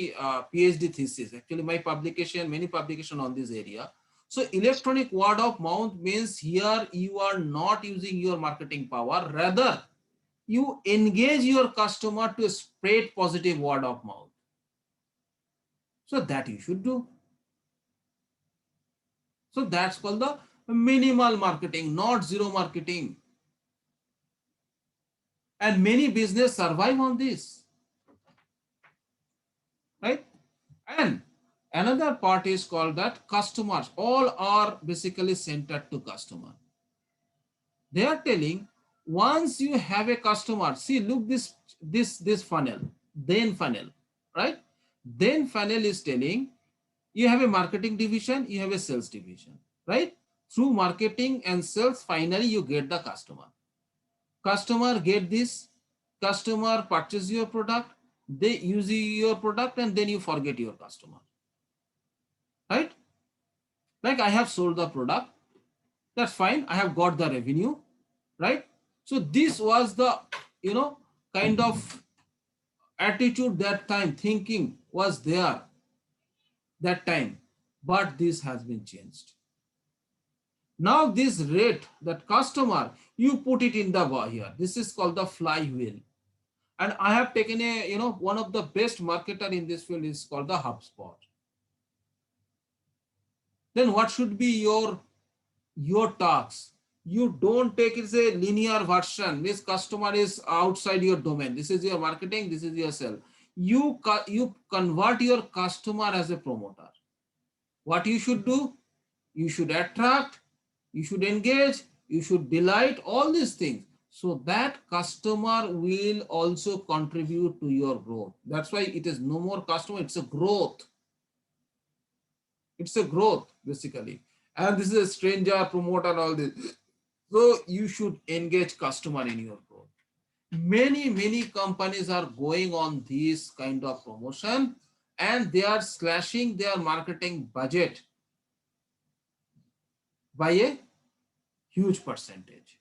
PhD thesis, actually my publication, many publication on this area. So electronic word of mouth means here you are not using your marketing power, rather you engage your customer to spread positive word of mouth. So that you should do. So that's called the minimal marketing, not zero marketing. And many business survive on this, right? And another part is called that customers, all are basically centered to customer. They are telling, once you have a customer, see, look this funnel, then funnel, right? Then funnel is telling you have a marketing division, you have a sales division, right? Through marketing and sales, finally you get the customer. Customer get this, customer purchase your product, they use your product, and then you forget your customer, right? Like I have sold the product, that's fine, I have got the revenue, right? So this was the kind of attitude that time, thinking was there that time, but this has been changed. Now this rate, that customer, you put it in the here, this is called the flywheel. And I have taken a one of the best marketer in this field is called the HubSpot. Then what should be your task? You don't take it as a linear version. This customer is outside your domain. This is your marketing, this is your sell. You convert your customer as a promoter. What you should do? You should attract, you should engage, you should delight, all these things. So that customer will also contribute to your growth. That's why it is no more customer, it's a growth. It's a growth basically. And this is a stranger, promoter, all this. So you should engage customer in your growth. Many companies are going on this kind of promotion, and they are slashing their marketing budget by a huge percentage,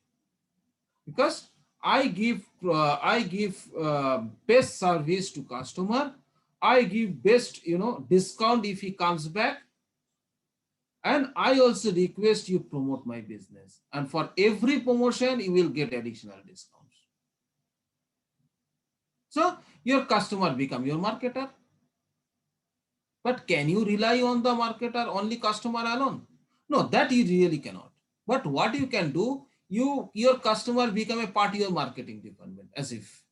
because I give best service to customer, I give best discount if he comes back, and I also request you promote my business, and for every promotion you will get additional discounts. So your customer become your marketer. But can you rely on the marketer, only customer alone? No, that you really cannot. But what you can do, your customer become a part of your marketing department, as if.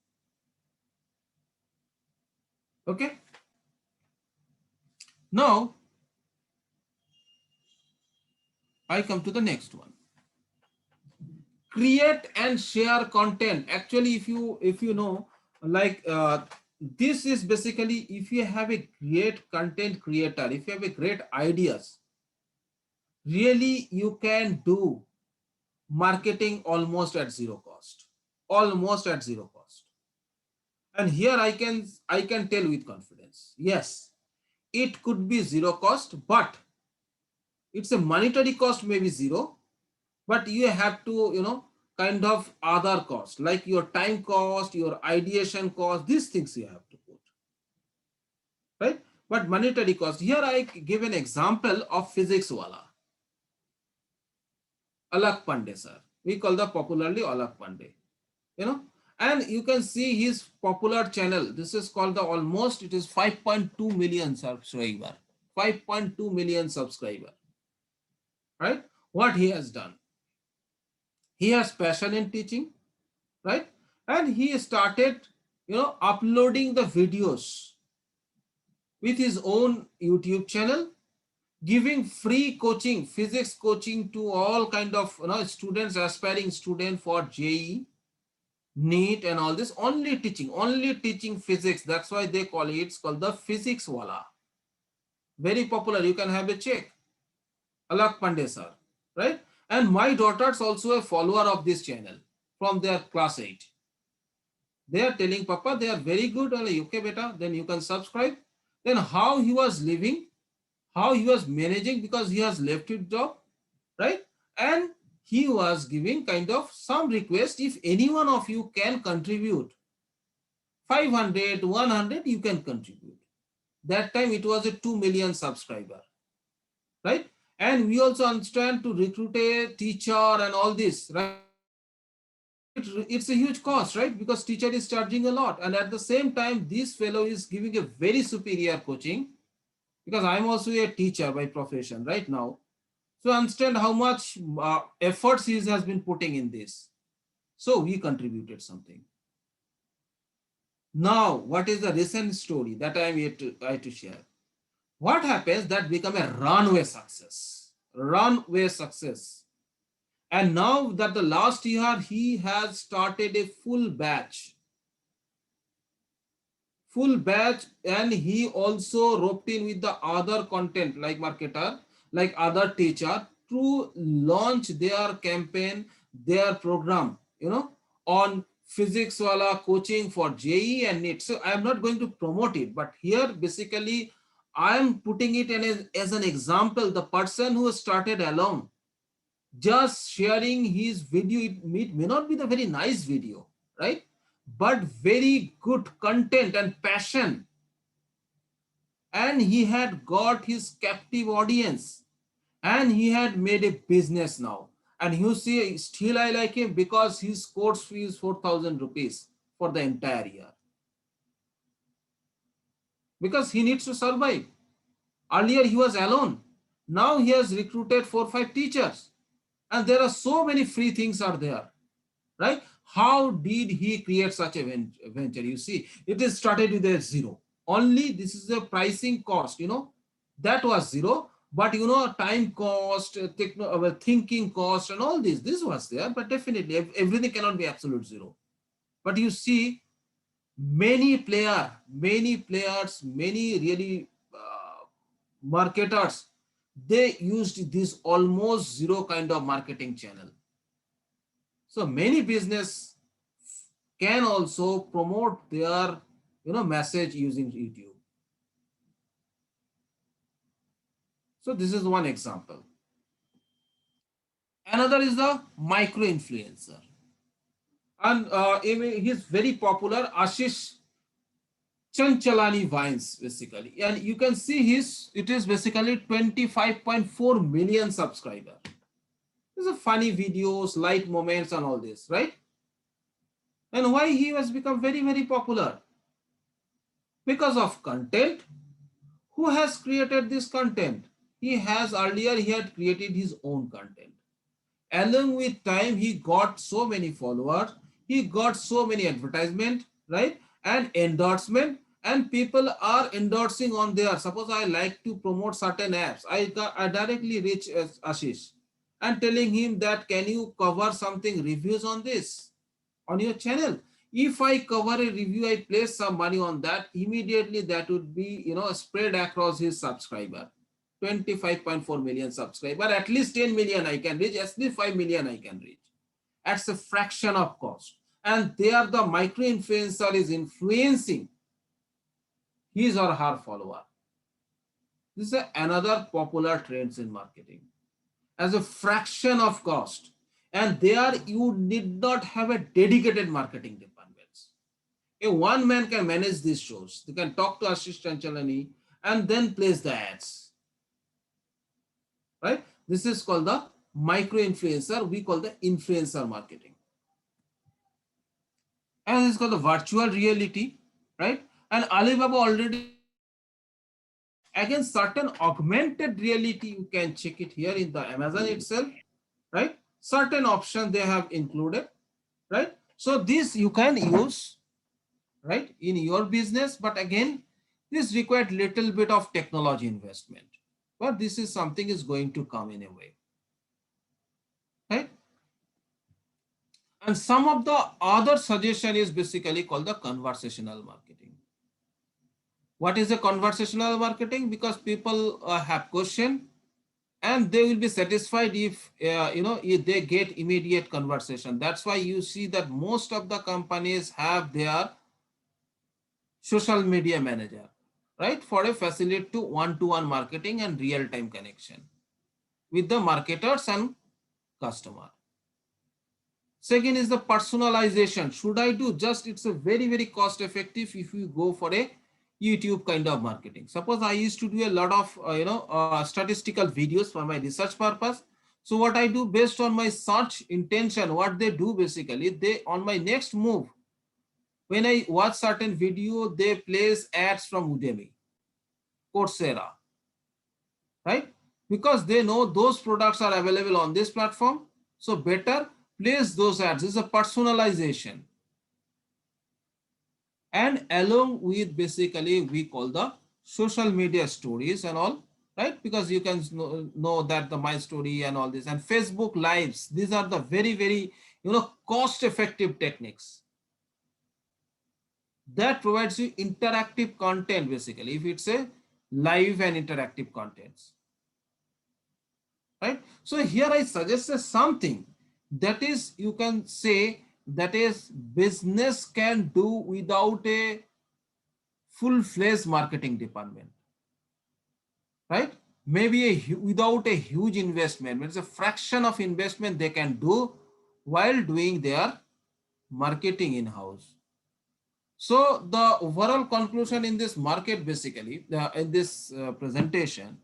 Okay. Now, I come to the next one. Create and share content. Actually, if you know, like this is basically, if you have a great content creator, if you have a great ideas, really you can do marketing almost at zero cost. Almost at zero cost. And here I can tell with confidence, yes, it could be zero cost, but it's a monetary cost, maybe zero, but you have to kind of other cost, like your time cost, your ideation cost, these things you have to put, right? But monetary cost, here I give an example of physics wala, Alak Pandey sir. We call the popularly Alak Pandey, and you can see his popular channel. This is called the almost, it is 5.2 million subscriber, 5.2 million subscriber, right? What he has done, he has passion in teaching, right? And he started, uploading the videos with his own YouTube channel, giving free coaching, physics coaching to all kind of students, aspiring student for JEE, NEET and all this, only teaching physics. That's why they call it, it's called the physics wala. Very popular, you can have a check. Alak Pandey sir, right? And my daughter's also a follower of this channel from their class 8. They are telling, Papa, they are very good. Okay, beta, then you can subscribe. Then how he was living, how he was managing, because he has left his job, right? And he was giving kind of some request, if any one of you can contribute 500, 100, you can contribute. That time it was a 2 million subscriber, right? And we also understand to recruit a teacher and all this, right? It's a huge cost, right? Because teacher is charging a lot. And at the same time, this fellow is giving a very superior coaching, because I'm also a teacher by profession right now. So understand how much efforts he has been putting in this. So we contributed something. Now, what is the recent story that I am here to share? What happens that become a runway success, And now that the last year, he has started a full batch, and he also roped in with the other content like marketer, like other teacher, to launch their campaign, their program, on physics wala coaching for JEE and NEET. So I am not going to promote it, but here basically I am putting it in as an example. The person who started alone, just sharing his video, it may not be the very nice video, right? But very good content and passion. And he had got his captive audience, and he had made a business now. And you see, still I like him because his course fee is 4,000 rupees for the entire year. Because he needs to survive. Earlier he was alone. Now he has recruited 4 or 5 teachers. And there are so many free things are there, right? How did he create such a venture? You see, it is started with a zero. Only this is the pricing cost, that was zero. But, time cost, thinking cost and all this was there. But definitely everything cannot be absolute zero. But you see, many players, many really marketers, they used this almost zero kind of marketing channel. So many business can also promote their message using YouTube. So this is one example. Another is the micro influencer, and he's very popular, Ashish Chanchalani Vines basically, and you can see it is basically 25.4 million subscriber. These are funny videos, light moments and all this, right? And why he has become very, very popular? Because of content. Who has created this content? He had created his own content. Along with time, he got so many followers, he got so many advertisement, right? And endorsement, and people are endorsing on there. Suppose I like to promote certain apps, I directly reach Ashish and telling him that, can you cover something reviews on this on your channel? If I cover a review, I place some money on that, immediately that would be, spread across his subscriber. 25.4 million subscriber, at least 10 million I can reach, at least 5 million I can reach. That's a fraction of cost. And there the micro influencer is influencing his or her follower. This is another popular trends in marketing. As a fraction of cost. And there you need not have a dedicated marketing departments. A one man can manage these shows. They can talk to Ashish Chanchalani and then place the ads. Right? This is called the micro influencer. We call the influencer marketing. And this is called the virtual reality, right? And Alibaba already, again, certain augmented reality, you can check it here in the Amazon itself, right? Certain options they have included, right? So this you can use, right, in your business, but again, this required little bit of technology investment, but this is something is going to come in a way, right? And some of the other suggestion is basically called the conversational marketing. What is a conversational marketing? Because people have question and they will be satisfied if, if they get immediate conversation. That's why you see that most of the companies have their social media manager, right? For a facility to one-to-one marketing and real-time connection with the marketers and customer. Second is the personalization. Should I do just, it's a very, very cost effective if you go for a YouTube kind of marketing. Suppose I used to do a lot of, statistical videos for my research purpose. So what I do based on my search intention, what they do basically, they on my next move, when I watch certain video, they place ads from Udemy, Coursera, right? Because they know those products are available on this platform. So better place those ads. This is a personalization. And along with basically we call the social media stories and all, right? Because you can know that the my story and all this and Facebook lives, these are the very, very, cost effective techniques that provides you interactive content basically, if it's a live and interactive contents, right? So here I suggested something that is, you can say, that is business can do without a full-fledged marketing department, right? Maybe without a huge investment, it's a fraction of investment they can do while doing their marketing in-house. So the overall conclusion in this market basically, in this presentation,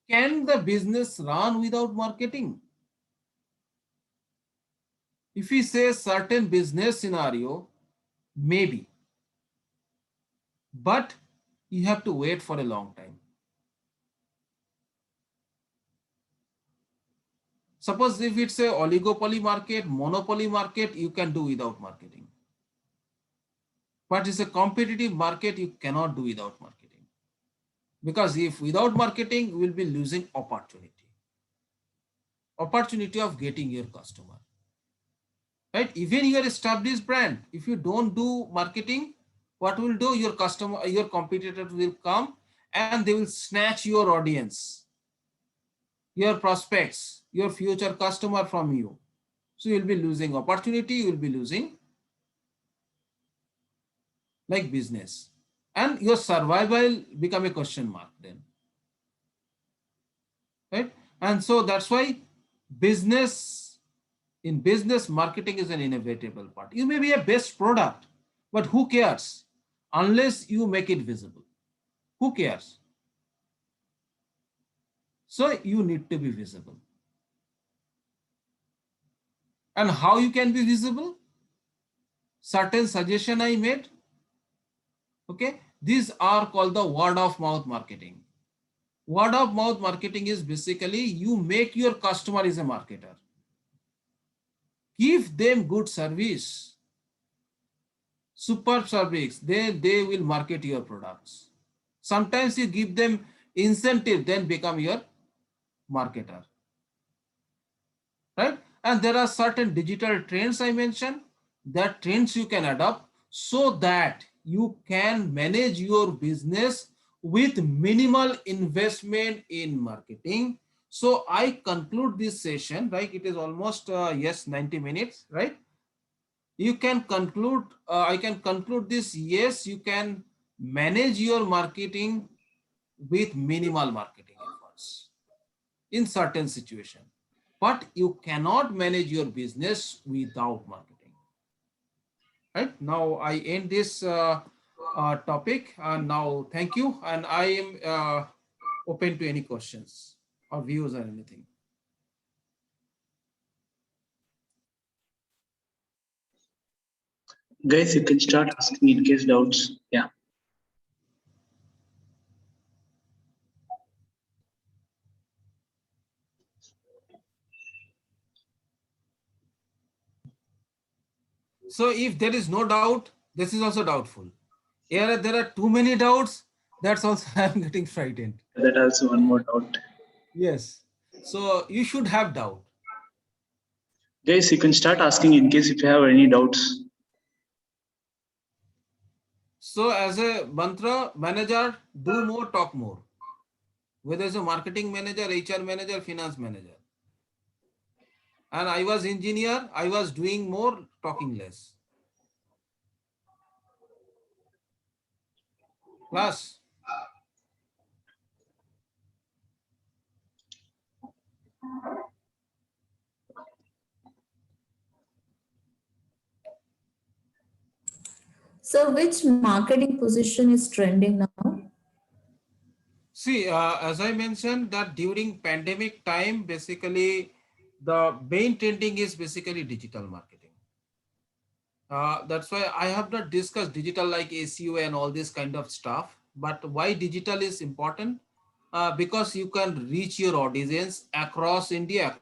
can the business run without marketing? If we say certain business scenario, maybe, but you have to wait for a long time. Suppose if it's a oligopoly market, monopoly market, you can do without marketing. But it's a competitive market, you cannot do without marketing. Because if without marketing, you will be losing opportunity of getting your customer. Right? Even your established brand, if you don't do marketing, what will do? Your customer, your competitor will come and they will snatch your audience, your prospects, your future customer from you. So you'll be losing opportunity, you will be losing like business, and your survival become a question mark then. Right? And so that's why in business, marketing is an inevitable part. You may be a best product, but who cares unless you make it visible? Who cares? So you need to be visible. And how you can be visible? Certain suggestion I made. Okay, these are called the word of mouth marketing. Word of mouth marketing is basically you make your customer is a marketer. Give them good service, superb service, they will market your products. Sometimes you give them incentive, then become your marketer, right? And there are certain digital trends I mentioned, that trends you can adopt so that you can manage your business with minimal investment in marketing. So I conclude this session, right? It is almost, 90 minutes, right? You can conclude, I can conclude this, yes, you can manage your marketing with minimal marketing efforts in certain situation. but you cannot manage your business without marketing. Right now, I end this topic. Now, thank you, and I am open to any questions or views or anything. Guys, you can start asking in case doubts. Yeah. So if there is no doubt, this is also doubtful. If there are too many doubts, that's also I'm getting frightened. That also one more doubt. Yes. So you should have doubt. Guys, you can start asking in case if you have any doubts. So as a mantra manager, do more, talk more. Whether it's a marketing manager, HR manager, finance manager. And I was engineer, I was doing more, talking less. Class. So which marketing position is trending now? See, as I mentioned that during pandemic time, basically the main trending is basically digital marketing. That's why I have not discussed digital like SEO and all this kind of stuff. But why digital is important? Because you can reach your audience across India,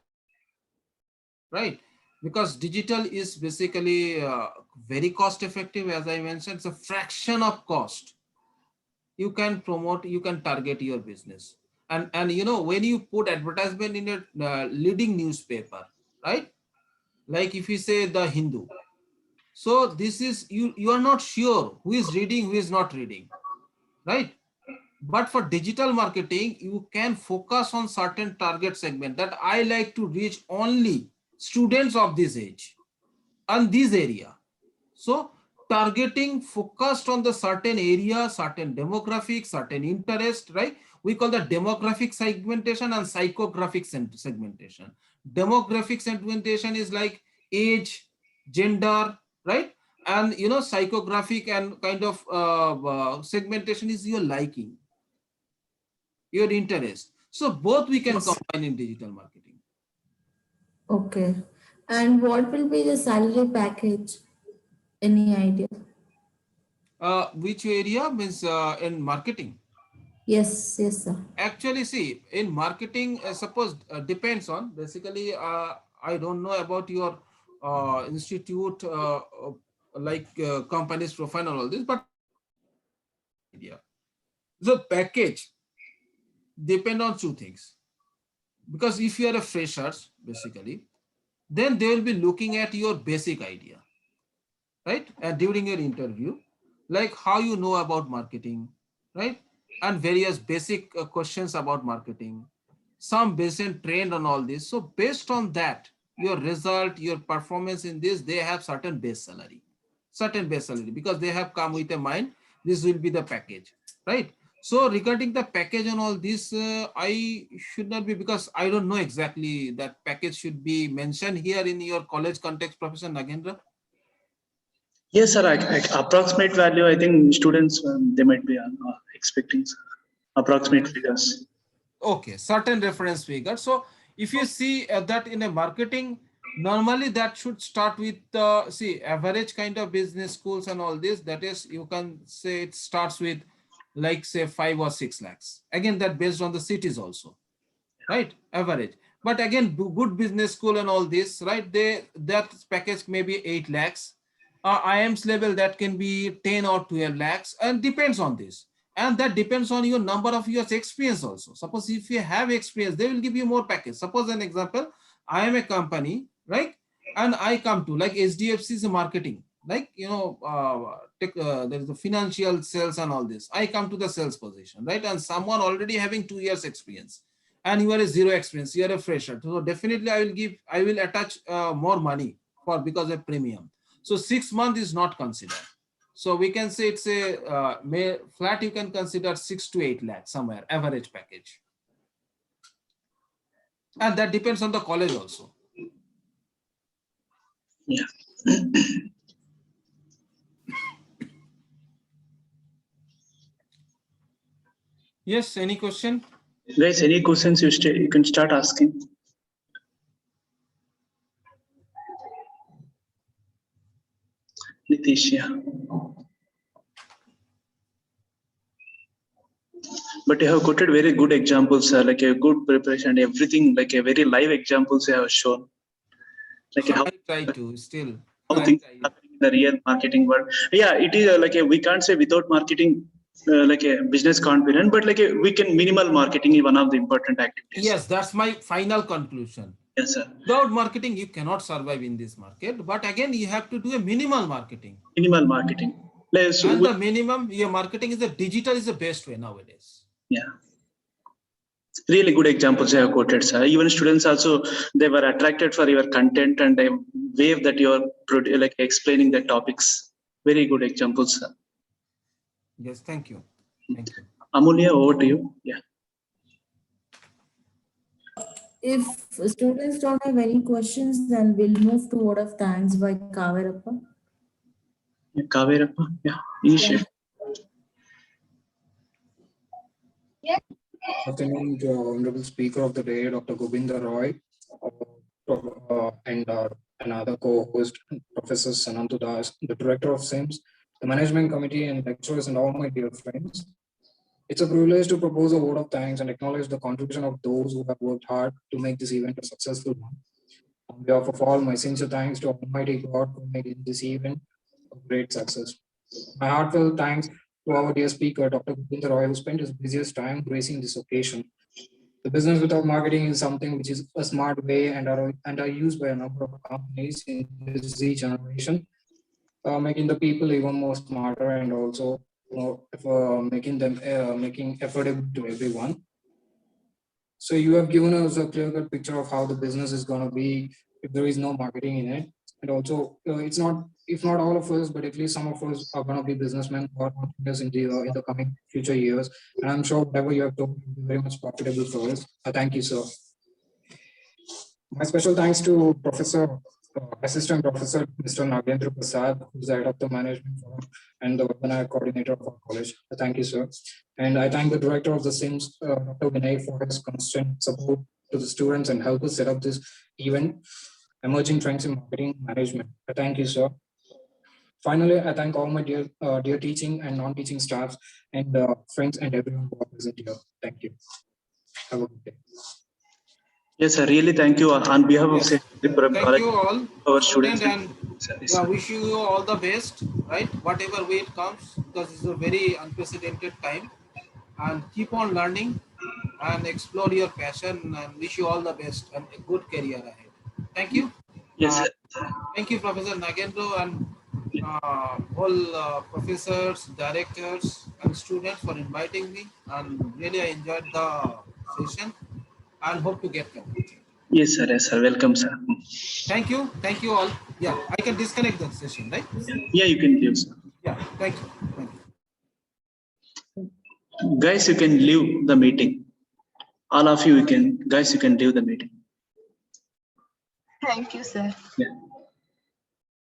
right? Because digital is basically very cost effective. As I mentioned, it's a fraction of cost. You can promote, you can target your business. And you know, when you put advertisement in a leading newspaper, right? Like if you say the Hindu, so this is, you are not sure who is reading, who is not reading, right? But for digital marketing, you can focus on certain target segment that I like to reach only students of this age and this area. So targeting focused on the certain area, certain demographic, certain interest, right? We call that demographic segmentation and psychographic segmentation. Demographic segmentation is like age, gender, right? And you know, psychographic and kind of segmentation is your liking, your interest. So both we can combine in digital marketing. Okay. And what will be the salary package? Any idea? Which area means in marketing? Yes, yes, sir. Actually, see, in marketing, suppose depends on basically. I don't know about your institute, like company's profile and all this, but yeah, the package depend on two things. Because if you are a freshers, basically, then they will be looking at your basic idea, right? And during your interview, like how you know about marketing, right? And various basic questions about marketing, some basic trend on all this. So based on that, your result, your performance in this, they have certain base salary, because they have come with a mind, this will be the package, right? So regarding the package and all this, I should not be, because I don't know exactly that package should be mentioned here in your college context, Professor Nagendra. Yes, sir. Approximate value, I think students, they might be expecting approximate figures. Okay, certain reference figure. So if you see that in a marketing, normally that should start with see average kind of business schools and all this. That is, you can say it starts with like say 5 or 6 lakhs. Again, that based on the cities also, right? Average. But again, good business school and all this, right? That package may be 8 lakhs. IIM's level that can be 10 or 12 lakhs, and depends on this. And that depends on your number of years experience also. Suppose if you have experience, they will give you more package. Suppose an example, I am a company, right? And I come to like SDFC is a marketing, like, you know, there is the financial sales and all this. I come to the sales position, right? And someone already having 2 years experience, and you are a zero experience, you are a fresher. So definitely I will attach more money because of premium. So 6 months is not considered. So we can say it's a flat, you can consider 6 to 8 lakhs somewhere, average package. And that depends on the college also. Yeah. Yes, any question? Guys, any questions you can start asking. Nitish, yeah. But you have quoted very good examples, like a good preparation, everything, like a very live examples you have shown. Like how I try to still. things are happening in the real marketing world. Yeah, it is we can't say without marketing, like a business confident, but we can minimal marketing is one of the important activities. Yes, that's my final conclusion. Yes, sir. Without marketing, you cannot survive in this market. But again, you have to do a minimal marketing. Minimal marketing. So and the minimum, your marketing is the digital is the best way nowadays. Yeah. Really good examples you have quoted, sir. Even students also, they were attracted for your content and the way that you are like explaining the topics. Very good examples, sir. Yes, thank you. Thank you. Amulya, over to you. Yeah. If students don't have any questions, then we'll move to word of thanks by Kavirappa. Kavirappa, yeah. Initiate. Good afternoon to our Honorable Speaker of the Day, Dr. Govinda Roy, and another co-host, Professor Sanantu Das, the Director of SIMS, the Management Committee and lecturers and all my dear friends. It's a privilege to propose a vote of thanks and acknowledge the contribution of those who have worked hard to make this event a successful one. On behalf of all, my sincere thanks to Almighty God for making this event a great success. My heartfelt thanks to our dear speaker, Dr. Govinda Roy, who spent his busiest time gracing this occasion. The business without marketing is something which is a smart way and are used by a number of companies in this generation, making the people even more smarter and also making affordable to everyone. So you have given us a clear-cut picture of how the business is going to be if there is no marketing in it. And also, it's not, if not all of us, but at least some of us are going to be businessmen or entrepreneurs in the coming future years. And I'm sure whatever you have told will be very much profitable for us. Thank you, sir. My special thanks to Assistant Professor Mr. Nagendra Prasad, who's the head of the management forum and the webinar coordinator of our college. Thank you, sir. And I thank the director of the SIMS, Dr. Vinay, for his constant support to the students and help us set up this event, Emerging Trends in Marketing Management. Thank you, sir. Finally, I thank all my dear teaching and non-teaching staffs and friends and everyone who are present here. Thank you. Have a good day. Yes, sir. Really, thank you on behalf of Thank you all, our students, and yeah, wish you all the best, right? Whatever way it comes, because it's a very unprecedented time, and keep on learning and explore your passion, and wish you all the best and a good career ahead. Thank you. Yes, sir. Thank you, Professor Nagendra, and all professors, directors, and students for inviting me. And really, I enjoyed the session and hope to get connected. Yes, sir. Yes, sir. Welcome, sir. Thank you. Thank you all. Yeah, I can disconnect the session, right? Yeah, you can leave, sir. Yeah, thank you. Thank you. Guys, you can leave the meeting. All of you, you can leave the meeting. Thank you, sir. Yeah.